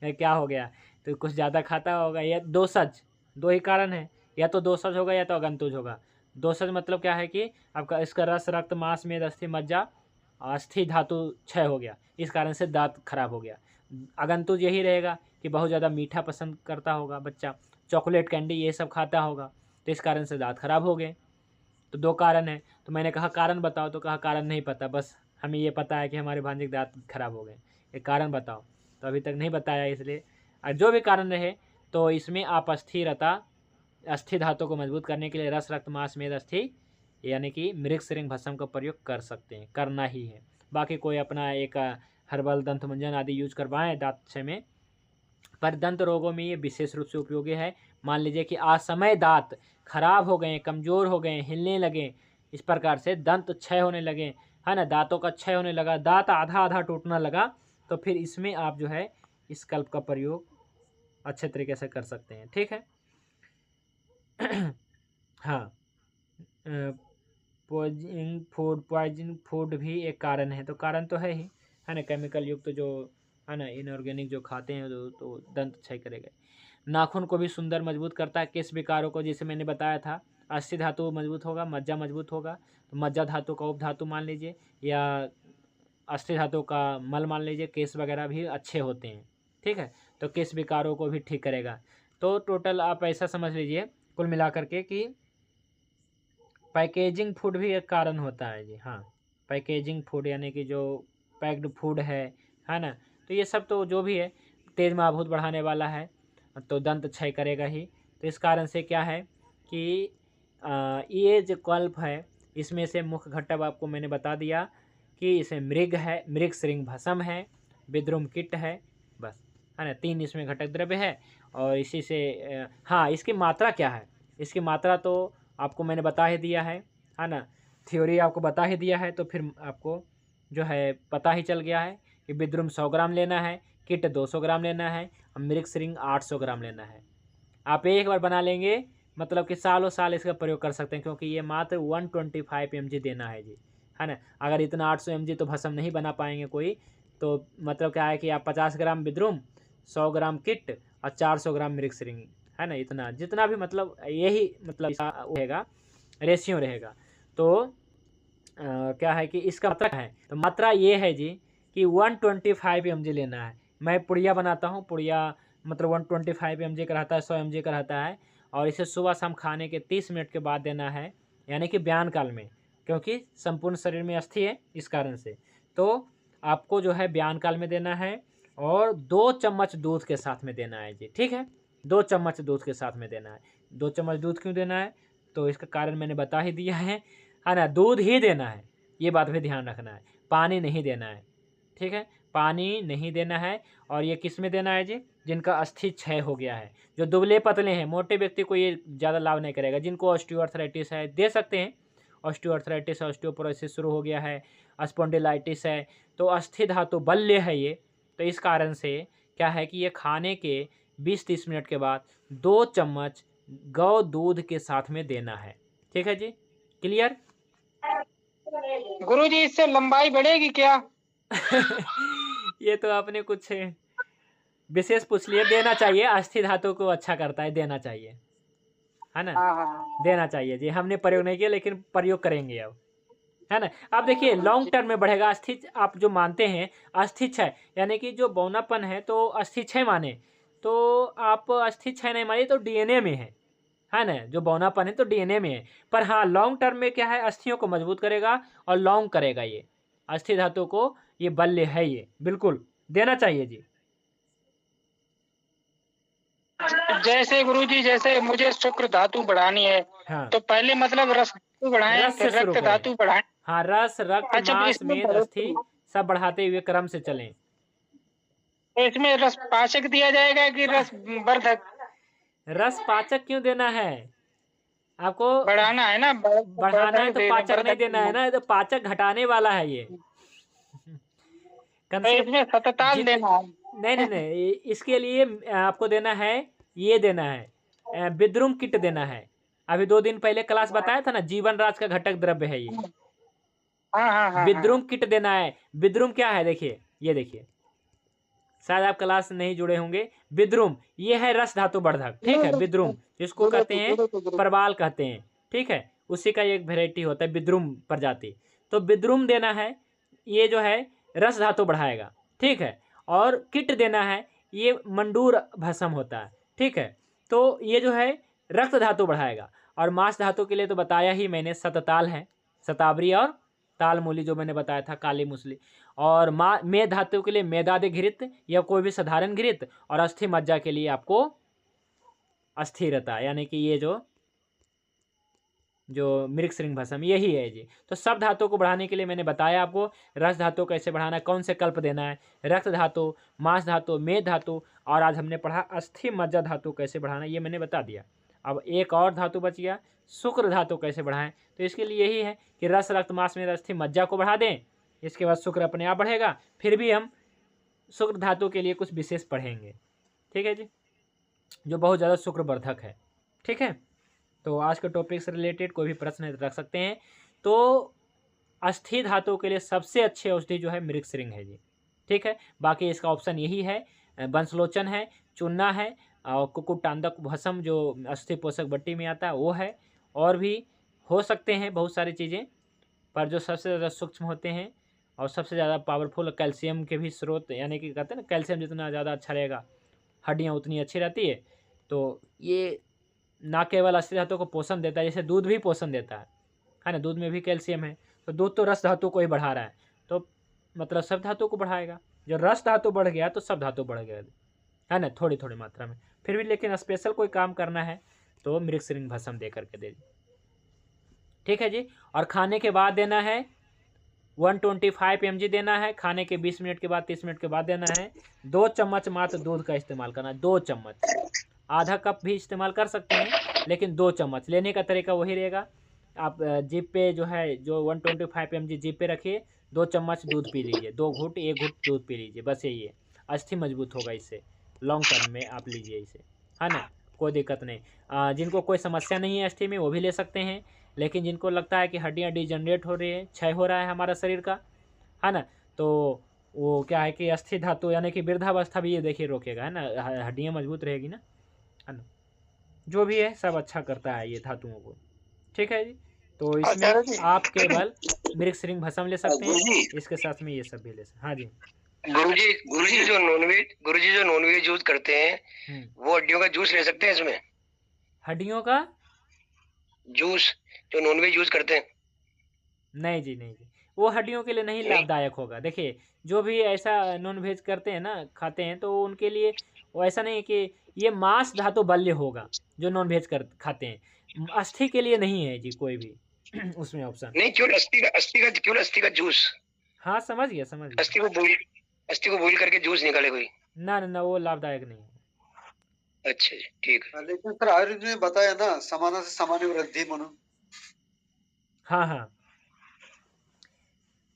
क्या हो गया, तो कुछ ज़्यादा खाता होगा, या दोषज, दो ही कारण है, या तो दोषज होगा या तो अगंतुज होगा। दोषज मतलब क्या है कि आपका इसका रस, रक्त, मांस, मेद, अस्थि, मज्जा, अस्थि धातु क्षय हो गया, इस कारण से दांत खराब हो गया। अगंतुज यही रहेगा कि बहुत ज़्यादा मीठा पसंद करता होगा बच्चा, चॉकलेट, कैंडी ये सब खाता होगा, तो इस कारण से दांत खराब हो गए। तो 2 कारण है। तो मैंने कहा कारण बताओ, तो कहा कारण नहीं पता, बस हमें ये पता है कि हमारे भांजे के दांत खराब हो गए, एक कारण बताओ। तो अभी तक नहीं बताया, इसलिए जो भी कारण रहे, तो इसमें आप अस्थि धातु को मजबूत करने के लिए रस, रक्त, मांस, मेद, अस्थि यानी कि मृग सिरिंग भस्म का प्रयोग कर सकते हैं, करना ही है। बाकी कोई अपना एक हर्बल दंत मंजन आदि यूज करवाएं दांत क्षय में, पर दंत रोगों में ये विशेष रूप से उपयोगी है। मान लीजिए कि असमय दांत खराब हो गए, कमज़ोर हो गए, हिलने लगे, इस प्रकार से दंत क्षय होने लगे, है ना, दांतों का क्षय होने लगा, दांत आधा आधा टूटने लगा, तो फिर इसमें आप जो है इस कल्प का प्रयोग अच्छे तरीके से कर सकते हैं। ठीक है। हाँ, पॉइजनिंग फूड भी एक कारण है, तो कारण तो है ही, है ना, केमिकल युक्त जो है ना, इनऑर्गेनिक जो खाते हैं तो दंत क्षय करेगा। नाखून को भी सुंदर मजबूत करता है। केश विकारों को, जैसे मैंने बताया था, अस्थि धातु मजबूत होगा, मज्जा मजबूत होगा, तो मज्जा धातु का उपधातु मान लीजिए, या अस्थि धातु का मल मान लीजिए, केश वगैरह भी अच्छे होते हैं। ठीक है, तो केश विकारों को भी ठीक करेगा। तो टोटल आप ऐसा समझ लीजिए कुल मिलाकर के कि पैकेजिंग फूड भी एक कारण होता है जी। हाँ, पैकेजिंग फूड यानी कि जो पैक्ड फूड है ना, तो ये सब तो जो भी है तेज महाभूत बढ़ाने वाला है, तो दंत क्षय करेगा ही। तो इस कारण से क्या है कि ये जो कल्प है, इसमें से मुख्य घटक आपको मैंने बता दिया कि इसे मृग है, मृग सिरिंग भस्म है, विद्रुम किट है, बस, है ना, 3 इसमें घटक द्रव्य है। और इसी से हाँ, इसकी मात्रा क्या है, इसकी मात्रा तो आपको मैंने बता ही दिया है ना, थ्योरी आपको बता ही दिया है, तो फिर आपको जो है पता ही चल गया है कि विद्रुम 100 ग्राम लेना है, किट 200 ग्राम लेना है, और मृग सिरिंग 800 ग्राम लेना है। आप एक बार बना लेंगे, मतलब कि सालों साल इसका प्रयोग कर सकते हैं, क्योंकि ये मात्र 125 mg देना है जी, है ना। अगर इतना 800 mg तो भस्म नहीं बना पाएंगे कोई, तो मतलब क्या है कि आप 50 ग्राम विद्रुम, 100 ग्राम किट और 400 ग्राम मृग सिरिंग, है ना, इतना जितना भी, मतलब यही मतलब रहेगा, रेशियो रहेगा। तो क्या है कि इसका मात्रा है, तो मात्रा ये है जी कि 125 mg लेना है। मैं पुड़िया बनाता हूँ, पुड़िया मतलब 125 mg का रहता है, 100 mg का रहता है, और इसे सुबह शाम खाने के 30 मिनट के बाद देना है, यानी कि ब्यान काल में, क्योंकि संपूर्ण शरीर में अस्थि है, इस कारण से तो आपको जो है ब्यान काल में देना है, और 2 चम्मच दूध के साथ में देना है जी। ठीक है, 2 चम्मच दूध के साथ में देना है। 2 चम्मच दूध क्यों देना है, तो इसका कारण मैंने बता ही दिया है ना, दूध ही देना है, ये बात भी ध्यान रखना है, पानी नहीं देना है। ठीक है, पानी नहीं देना है। और ये किस में देना है जी, जिनका अस्थि क्षय हो गया है, जो दुबले पतले हैं, मोटे व्यक्ति को ये ज़्यादा लाभ नहीं करेगा। जिनको ऑस्टियोआर्थराइटिस है दे सकते हैं, ऑस्टियोआर्थराइटिस, ऑस्टियोपोरोसिस शुरू हो गया है, स्पॉन्डिलाइटिस है, तो अस्थि धातु बल्य है ये, तो इस कारण से क्या है कि ये खाने के 20-30 मिनट के बाद 2 चम्मच गौ दूध के साथ में देना है। ठीक है जी, क्लियर? गुरुजी इससे लंबाई बढ़ेगी क्या? ये तो आपने कुछ विशेष पूछ लिया। देना चाहिए, अस्थि धातु को अच्छा करता है, देना चाहिए, है ना, हाँ। देना चाहिए जी। हमने प्रयोग नहीं किया, लेकिन प्रयोग करेंगे अब, है ना। आप देखिए लॉन्ग टर्म में बढ़ेगा अस्थि, आप जो मानते हैं अस्थि क्षय, यानी कि जो बौनापन है तो अस्थि क्षय माने, तो आप अस्थि क्षय नहीं मानिए, तो डीएनए में है ना, जो बौनापन है तो डीएनए में है। पर हाँ, लॉन्ग टर्म में क्या है, अस्थियों को मजबूत करेगा और लॉन्ग करेगा ये, अस्थि धातु को ये बल्य है, ये बिल्कुल देना चाहिए जी। जैसे गुरुजी, जैसे मुझे शुक्र धातु बढ़ानी है, हाँ, तो पहले मतलब रस धातु बढ़ाएं, रस से फिर शुरू रक्त करें। धातु बढ़ाएं। हाँ, रस, रक्त, अच्छा, मांस, इसमें मेद, अस्थि सब बढ़ाते हुए क्रम से चलें। तो इसमें रस पाचक दिया जाएगा कि रस वर्धक? रस पाचक क्यों देना है आपको? बढ़ाना है ना, बढ़ाना है तो पाचक नहीं देना है ना, ये तो पाचक घटाने वाला है ये तो इसमें सतताल देना है। नहीं नहीं नहीं, इसके लिए आपको देना है, ये देना है, विद्रुम किट देना है। अभी 2 दिन पहले क्लास बताया था ना, जीवन राज का घटक द्रव्य है ये। हाँ हाँ हाँ, विद्रुम किट देना है। विद्रुम क्या है देखिए, ये देखिए, शायद आप क्लास नहीं जुड़े होंगे। विद्रुम ये है रस धातु वर्धक, ठीक है। विद्रुम जिसको कहते हैं परवाल कहते हैं, ठीक है, उसी का एक वेराइटी होता है विद्रुम प्रजाति। तो विद्रुम देना है, ये जो है रस धातु बढ़ाएगा, ठीक है। और किट देना है, ये मंडूर भस्म होता है, ठीक है। तो ये जो है रक्त धातु बढ़ाएगा। और मांस धातु के लिए तो बताया ही मैंने, सतताल है, शतावरी और तालमूली जो मैंने बताया था, काली मूसली। और मेद धातु के लिए मेदादि घृत या कोई भी साधारण घृत, और अस्थि मज्जा के लिए आपको अस्थिरता, यानी कि ये जो मृगश्रृंग भस्म यही है जी। तो सब धातु को बढ़ाने के लिए मैंने बताया आपको, रस धातु कैसे बढ़ाना है, कौन से कल्प देना है, रक्त धातु, मांस धातु, मेद धातु, और आज हमने पढ़ा अस्थि मज्जा धातु कैसे बढ़ाना, ये मैंने बता दिया। अब एक और धातु बच गया, शुक्र धातु कैसे बढ़ाएं। तो इसके लिए यही है कि रस, रक्त, मांस, मेद, अस्थि मज्जा को बढ़ा दें, इसके बाद शुक्र अपने आप बढ़ेगा। फिर भी हम शुक्र धातु के लिए कुछ विशेष पढ़ेंगे, ठीक है जी, जो बहुत ज़्यादा शुक्रवर्धक है, ठीक है। तो आज के टॉपिक से रिलेटेड कोई भी प्रश्न रख सकते हैं। तो अस्थि धातु के लिए सबसे अच्छी औषधि जो है मृगश्रृंग है जी, ठीक है। बाकी इसका ऑप्शन यही है, बंसलोचन है, चूना है, और कुकुटांडक भस्म जो अस्थि पोषक बट्टी में आता है वो है, और भी हो सकते हैं बहुत सारी चीज़ें, पर जो सबसे ज़्यादा सूक्ष्म होते हैं और सबसे ज़्यादा पावरफुल कैल्शियम के भी स्रोत, यानी कि कहते हैं ना, कैल्शियम जितना ज़्यादा अच्छा रहेगा हड्डियाँ उतनी अच्छी रहती है। तो ये ना केवल अस्थि धातु को पोषण देता है, जैसे दूध भी पोषण देता है ना, दूध में भी कैल्शियम है। तो दूध तो रस धातु को ही बढ़ा रहा है, तो मतलब सब धातु को बढ़ाएगा। जो रस धातु बढ़ गया तो सब धातु बढ़ गया, है ना, थोड़ी थोड़ी मात्रा में। फिर भी लेकिन स्पेशल कोई काम करना है तो मृगश्रृंग भस्म दे करके दे, ठीक है जी। और खाने के बाद देना है 125 mg देना है, खाने के 20 मिनट के बाद, 30 मिनट के बाद देना है। 2 चम्मच मात्र दूध का इस्तेमाल करना है, 2 चम्मच, आधा कप भी इस्तेमाल कर सकते हैं, लेकिन 2 चम्मच। लेने का तरीका वही रहेगा, आप जीप पे जो है, जो 125 mg जीप पे रखिए, 2 चम्मच दूध पी लीजिए, 2 घूंट 1 घूंट दूध पी लीजिए, बस यही है। अस्थि मजबूत होगा इससे, लॉन्ग टर्म में आप लीजिए इसे, है ना, कोई दिक्कत नहीं। जिनको कोई समस्या नहीं है अस्थि में वो भी ले सकते हैं, लेकिन जिनको लगता है कि हड्डियाँ डिजनरेट हो रही है, क्षय हो रहा है हमारा शरीर का, है ना, तो वो क्या है कि अस्थि धातु यानी कि वृद्धावस्था भी ये देखिए रोकेगा, है ना, हड्डियाँ मजबूत रहेगी ना, है ना, जो भी है सब अच्छा करता है ये धातुओं को, ठीक है जी। तो इसमें आप केवल मृगश्रृंग भस्म ले सकते हैं, इसके साथ में ये सब भी ले सकते हैं। हाँ जी गुरुजी जो नॉनवेज यूज करते हैं वो हड्डियों का जूस ले सकते हैं इसमें? हड्डियों का जूस जो नॉनवेज यूज करते हैं? नहीं जी, नहीं जी, वो हड्डियों के लिए नहीं लाभदायक होगा। देखिए जो भी ऐसा नॉन वेज करते हैं ना, खाते हैं, तो उनके लिए वो ऐसा नहीं है कि ये मांस धातु बल्य होगा जो नॉन वेज खाते हैं, अस्थि के लिए नहीं है जी कोई भी उसमें ऑप्शन नहीं। केवल अस्थि का जूस? हाँ समझ गया, समझ गया। अस्थि को बॉईल करके जूस निकाले कोई? ना ना ना, वो लाभदायक नहीं है। अच्छा जी, ठीक है। लेकिन सर आयुर्वेद में बताया ना, समाना से सामान्य वृद्धि म्हणून। हाँ हाँ,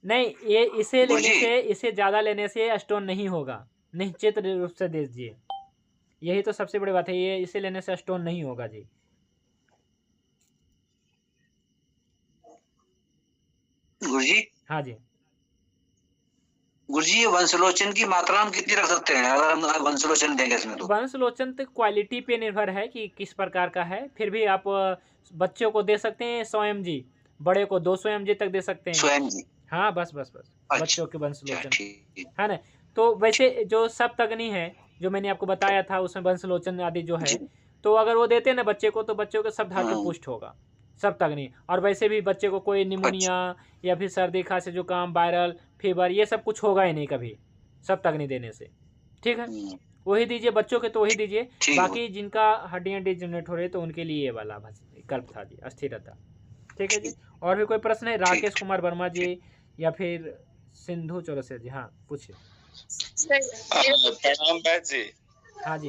नहीं, ये इसे लेने से, इसे ज़्यादा लेने से स्टोन नहीं होगा, निश्चित रूप से दे दीजिए, यही तो सबसे बड़ी बात है, ये इसे लेने से स्टोन नहीं होगा जी। गुरुजी, हाँ जी गुरुजी, ये वंशलोचन की मात्रा हम कितनी रख सकते हैं अगर हम वंशलोचन देंगे इसमें? तो वंशलोचन तो क्वालिटी पे निर्भर है कि किस प्रकार का है। फिर भी आप बच्चों को दे सकते हैं 100 mg, बड़े को 200 mg तक दे सकते हैं। 100 mg? हाँ बस बस बस, अच्छा, बच्चों के वंशलोचन, ठीक है ना। तो वैसे जो सप्तग्नि है जो मैंने आपको बताया था, उसमें वंशलोचन आदि जो है, तो अगर वो देते हैं ना बच्चे को, तो बच्चों के सब धातु पुष्ट होगा, सप्तग्नि। और वैसे भी बच्चे को कोई निमोनिया या फिर सर्दी खांसी जुकाम वायरल फीवर ये सब कुछ होगा ही नहीं कभी सप्तग्नि देने से। ठीक है, वही दीजिए बच्चों के, तो वही दीजिए। बाकी जिनका हड्डियां डिजनरेट हो रही तो उनके लिए ये वाला कल्प था जी, अस्थिरता। ठीक है जी। और भी कोई प्रश्न है? राकेश कुमार वर्मा जी या फिर सिंधु चौरसिया जी, हाँ पूछिए। प्रणाम बैद जी। हाँ जी,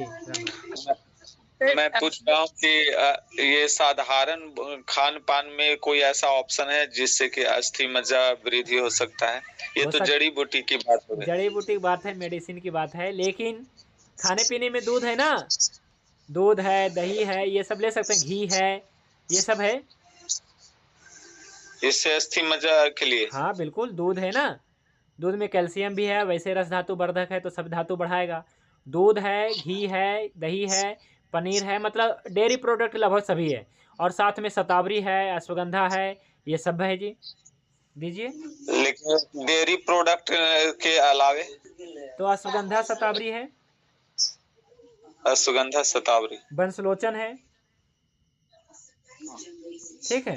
मैं पूछ रहा हूँ कि ये साधारण खान पान में कोई ऐसा ऑप्शन है जिससे कि अस्थि मज्जा वृद्धि हो सकता है? ये तो जड़ी बूटी की बात हो रही है। जड़ी बूटी की बात है, मेडिसिन की बात है, लेकिन खाने पीने में दूध है ना, दूध है, दही है, ये सब ले सकते हैं, घी है, ये सब है, इससे अस्थि मज्जा के लिए। हाँ बिल्कुल, दूध है ना, दूध में कैल्शियम भी है, वैसे रस धातु वर्धक है तो सब धातु बढ़ाएगा। दूध है, घी है, दही है, पनीर है, मतलब डेयरी प्रोडक्ट लगभग सभी है। और साथ में शतावरी है, अश्वगंधा है, ये सब है जी, दीजिए। लेकिन डेयरी प्रोडक्ट के अलावे तो अश्वगंधा शतावरी है, अश्वगंधा शतावरी, बंसलोचन है। ठीक है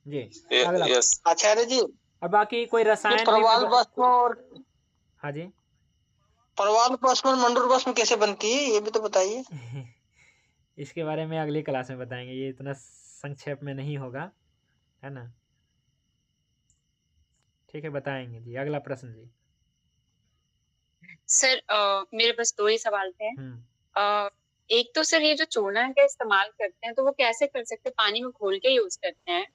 जी, अगला। आचार्य जी, और बाकी कोई रसायन प्रवाल भस्म और हाँ जी, प्रवाल भस्म और मंडूर भस्म कैसे बनती है ये भी तो बताइए। इसके बारे में अगली क्लास में बताएंगे, ये इतना संक्षेप में नहीं होगा, है ना। ठीक है, बताएंगे जी। अगला प्रश्न जी। सर मेरे पास 2 ही सवाल थे। एक तो सर ये जो चूना का इस्तेमाल करते हैं तो वो कैसे कर सकते हैं? पानी में घोल के यूज करते हैं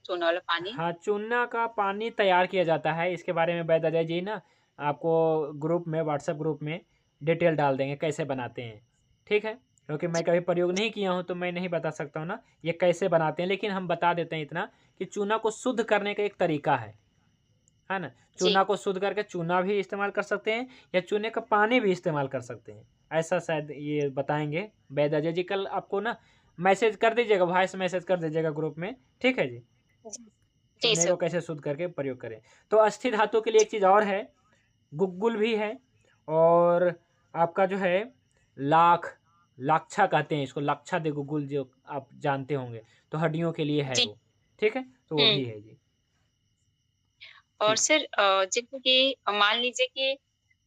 चूना वाला पानी? हाँ, चूना का पानी तैयार किया जाता है, इसके बारे में वैद अजय जी ना आपको ग्रुप में, व्हाट्सएप ग्रुप में डिटेल डाल देंगे कैसे बनाते हैं। ठीक है, क्योंकि मैं कभी प्रयोग नहीं किया हूँ तो मैं नहीं बता सकता हूँ ना ये कैसे बनाते हैं, लेकिन हम बता देते हैं इतना कि चूना को शुद्ध करने का एक तरीका है ना। चूना को शुद्ध करके चूना भी इस्तेमाल कर सकते हैं या चूने का पानी भी इस्तेमाल कर सकते हैं, ऐसा शायद ये बताएंगे वैद अजय जी। कल आपको ना मैसेज कर दीजिएगा, वॉइस मैसेज कर दीजिएगा ग्रुप में। ठीक है जी, चूने को कैसे शुद्ध करके प्रयोग करें। तो अस्थि धातु के लिए एक चीज़ और है, गुग्गुल भी है, और आपका जो है लाक्षा कहते हैं इसको, लाक्षा दे गुग्गुल, जो आप जानते होंगे, तो हड्डियों के लिए है वो। ठीक है, तो वो भी है जी। और सर जैसे कि मान लीजिए कि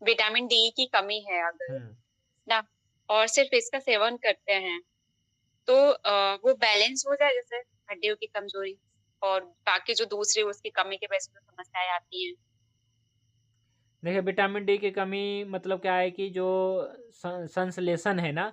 विटामिन डी की कमी है अगर ना, और सिर्फ इसका सेवन करते हैं तो वो बैलेंस हो जाए, जैसे हड्डियों की कमजोरी और बाकी जो दूसरी उसकी कमी की वजह से समस्याएं आती हैं। देखिए, विटामिन डी की कमी मतलब क्या है कि जो संश्लेषण है ना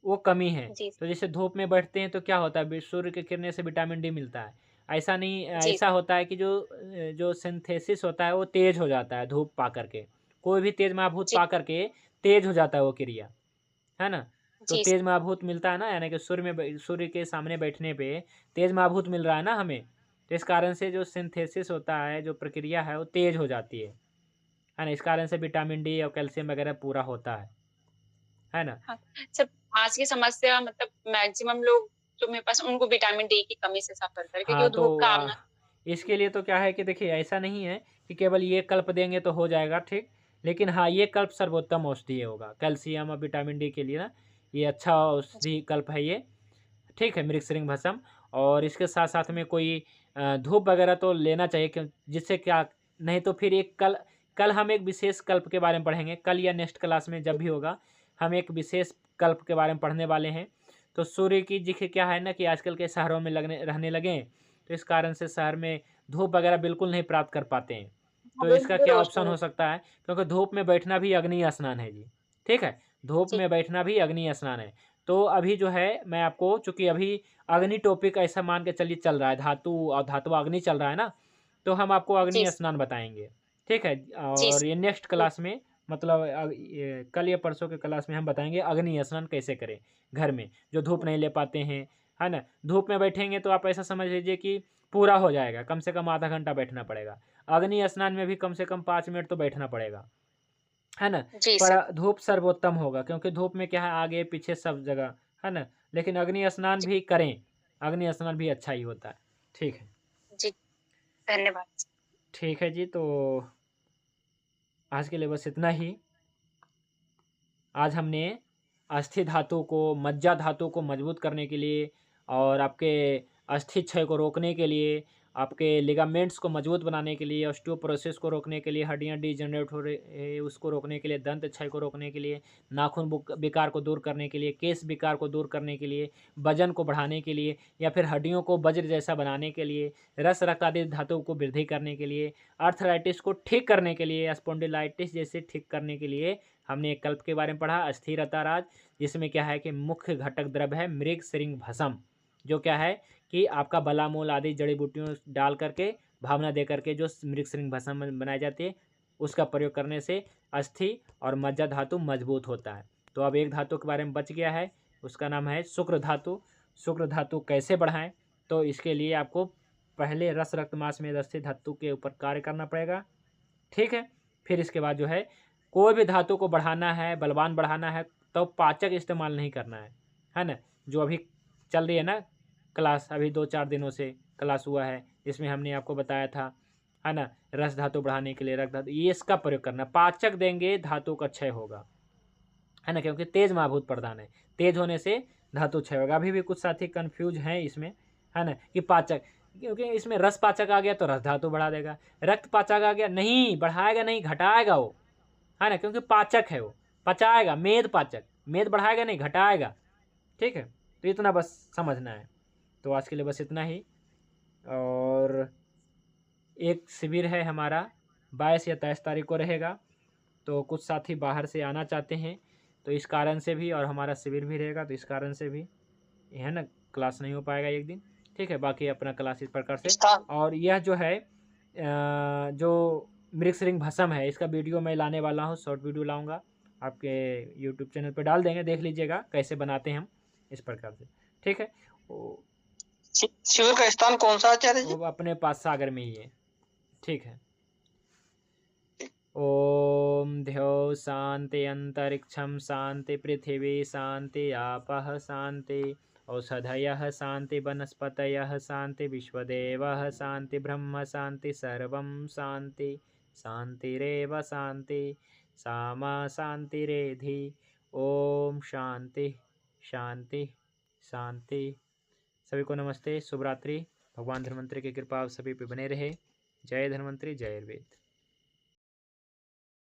वो कमी है। तो जैसे धूप में बैठते हैं तो क्या होता है, सूर्य की किरणें से विटामिन डी मिलता है। ऐसा नहीं, ऐसा होता है कि जो सिंथेसिस होता है वो तेज हो जाता है धूप पा करके, कोई भी तेज महाभूत पा करके तेज हो जाता है वो क्रिया, है ना। तो तेज महाभूत मिलता है ना, यानी कि सूर्य के सामने बैठने पे तेज महाभूत मिल रहा है ना हमें, तो इस कारण से जो सिंथेसिस होता है, जो प्रक्रिया है वो तेज हो जाती है ना। इस कारण से विटामिन डी और कैल्शियम वगैरह पूरा होता है ना। सब आज की समस्या मतलब मैक्सिमम लोग जो मेरे पास उनको विटामिन डी की कमी से सफर कर, क्योंकि धूप का आना। इसके लिए तो क्या है कि देखिए, ऐसा नहीं है कि केवल ये कल्प देंगे तो हो जाएगा, ठीक, लेकिन हाँ ये कल्प सर्वोत्तम औषधि होगा कैल्शियम और विटामिन डी के लिए ना, ये अच्छा औषधि कल्प है ये। ठीक है, मृगश्रृंग भस्म। और इसके साथ साथ में कोई धूप वगैरह तो लेना चाहिए, क्यों, जिससे क्या, नहीं तो फिर एक कल हम एक विशेष कल्प के बारे में पढ़ेंगे, कल या नेक्स्ट क्लास में जब भी होगा हम एक विशेष कल्प के बारे में पढ़ने वाले हैं। तो सूर्य की जी क्या है ना कि आजकल के शहरों में रहने लगे, तो इस कारण से शहर में धूप वगैरह बिल्कुल नहीं प्राप्त कर पाते हैं। तो इसका क्या ऑप्शन हो सकता है, क्योंकि धूप में बैठना भी अग्नि स्नान है जी। ठीक है, धूप में बैठना भी अग्नि स्नान है। तो अभी जो है मैं आपको, चूंकि अभी अग्नि टॉपिक ऐसा मान के चलिए चल रहा है, धातु और धातु अग्नि चल रहा है ना, तो हम आपको अग्नि स्नान बताएंगे। ठीक है, और ये नेक्स्ट क्लास में, मतलब कल या परसों के क्लास में हम बताएंगे अग्नि स्नान कैसे करें घर में, जो धूप नहीं ले पाते हैं, है ना। धूप में बैठेंगे तो आप ऐसा समझ लीजिए कि पूरा हो जाएगा, कम से कम आधा घंटा बैठना पड़ेगा। अग्नि स्नान में भी कम से कम 5 मिनट तो बैठना पड़ेगा, है ना। पर धूप सर्वोत्तम होगा, क्योंकि धूप में क्या है, आगे पीछे सब जगह, है ना। लेकिन अग्नि स्नान भी करें, अग्नि स्नान भी अच्छा ही होता है। ठीक है जी, धन्यवाद। ठीक है जी, तो आज के लिए बस इतना ही। आज हमने अस्थि धातु को, मज्जा धातु को मजबूत करने के लिए और आपके अस्थि क्षय को रोकने के लिए, आपके लिगामेंट्स को मजबूत बनाने के लिए, ऑस्टियोपोरोसिस को रोकने के लिए, हड्डियां डिजनरेट हो रही उसको रोकने के लिए, दंत क्षय को रोकने के लिए, नाखून विकार को दूर करने के लिए, केस विकार को दूर करने के लिए, वजन को बढ़ाने के लिए, या फिर हड्डियों को वज्र जैसा बनाने के लिए, रस रक्त आदि धातुओं को वृद्धि करने के लिए, आर्थराइटिस को ठीक करने के लिए, स्पॉन्डिलाइटिस जैसे ठीक करने के लिए हमने एक कल्प के बारे में पढ़ा, अस्थिरताराज, जिसमें क्या है कि मुख्य घटक द्रव्य है मृग श्रृंग भस्म, जो क्या है कि आपका बलामूल आदि जड़ी बूटियों डाल करके भावना दे करके जो मृग श्रृंग भस्म बनाई जाती है, उसका प्रयोग करने से अस्थि और मज्जा धातु मजबूत होता है। तो अब एक धातु के बारे में बच गया है, उसका नाम है शुक्र धातु। शुक्र धातु कैसे बढ़ाएं? तो इसके लिए आपको पहले रस रक्त मांस में अस्थि धातु के ऊपर कार्य करना पड़ेगा, ठीक है। फिर इसके बाद जो है कोई भी धातु को बढ़ाना है, बलवान बढ़ाना है, तो पाचक इस्तेमाल नहीं करना है ना। जो अभी चल रही है ना क्लास, अभी 2-4 दिनों से क्लास हुआ है, इसमें हमने आपको बताया था, है ना, रस धातु बढ़ाने के लिए रक्त धातु, ये इसका प्रयोग करना। पाचक देंगे धातु का क्षय होगा, है ना, क्योंकि तेज महाभूत प्रधान है, तेज होने से धातु क्षय होगा। अभी भी कुछ साथी कन्फ्यूज हैं इसमें, है ना, कि पाचक, क्योंकि इसमें रस पाचक आ गया तो रस धातु बढ़ा देगा, रक्त पाचक आ गया नहीं बढ़ाएगा, नहीं घटाएगा वो, है ना, क्योंकि पाचक है वो, पचाएगा, मेद पाचक, मेद बढ़ाएगा नहीं घटाएगा, ठीक है। तो इतना बस समझना है। तो आज के लिए बस इतना ही। और एक शिविर है हमारा 22 या 23 तारीख को रहेगा, तो कुछ साथी बाहर से आना चाहते हैं, तो इस कारण से भी, और हमारा शिविर भी रहेगा तो इस कारण से भी, है ना, क्लास नहीं हो पाएगा एक दिन, ठीक है। बाकी अपना क्लास इस प्रकार से। और यह जो है जो मृग श्रृंग भस्म है, इसका वीडियो मैं लाने वाला हूँ, शॉर्ट वीडियो लाऊंगा, आपके यूट्यूब चैनल पर डाल देंगे, देख लीजिएगा कैसे बनाते हैं हम, इस प्रकार से, ठीक है। शिविर का स्थान कौन सा आचार्य जी? वो अपने पास सागर में ही है, ठीक है। ओम ध्यो शांति अंतरिक्षम शांति पृथिवी शांति आपः शांति औषधयः शांति वनस्पतयः शांति विश्वदेवः शांति ब्रह्म शांति सर्वं शांति शांतिरेव शांति सामा शांतिरेधि। ओम शांति शांति शांति। सभी को नमस्ते, शुभ रात्रि। भगवान धन्वंतरि की कृपा सभी पे बने रहे। जय धन्वंतरि, जय आयुर्वेद।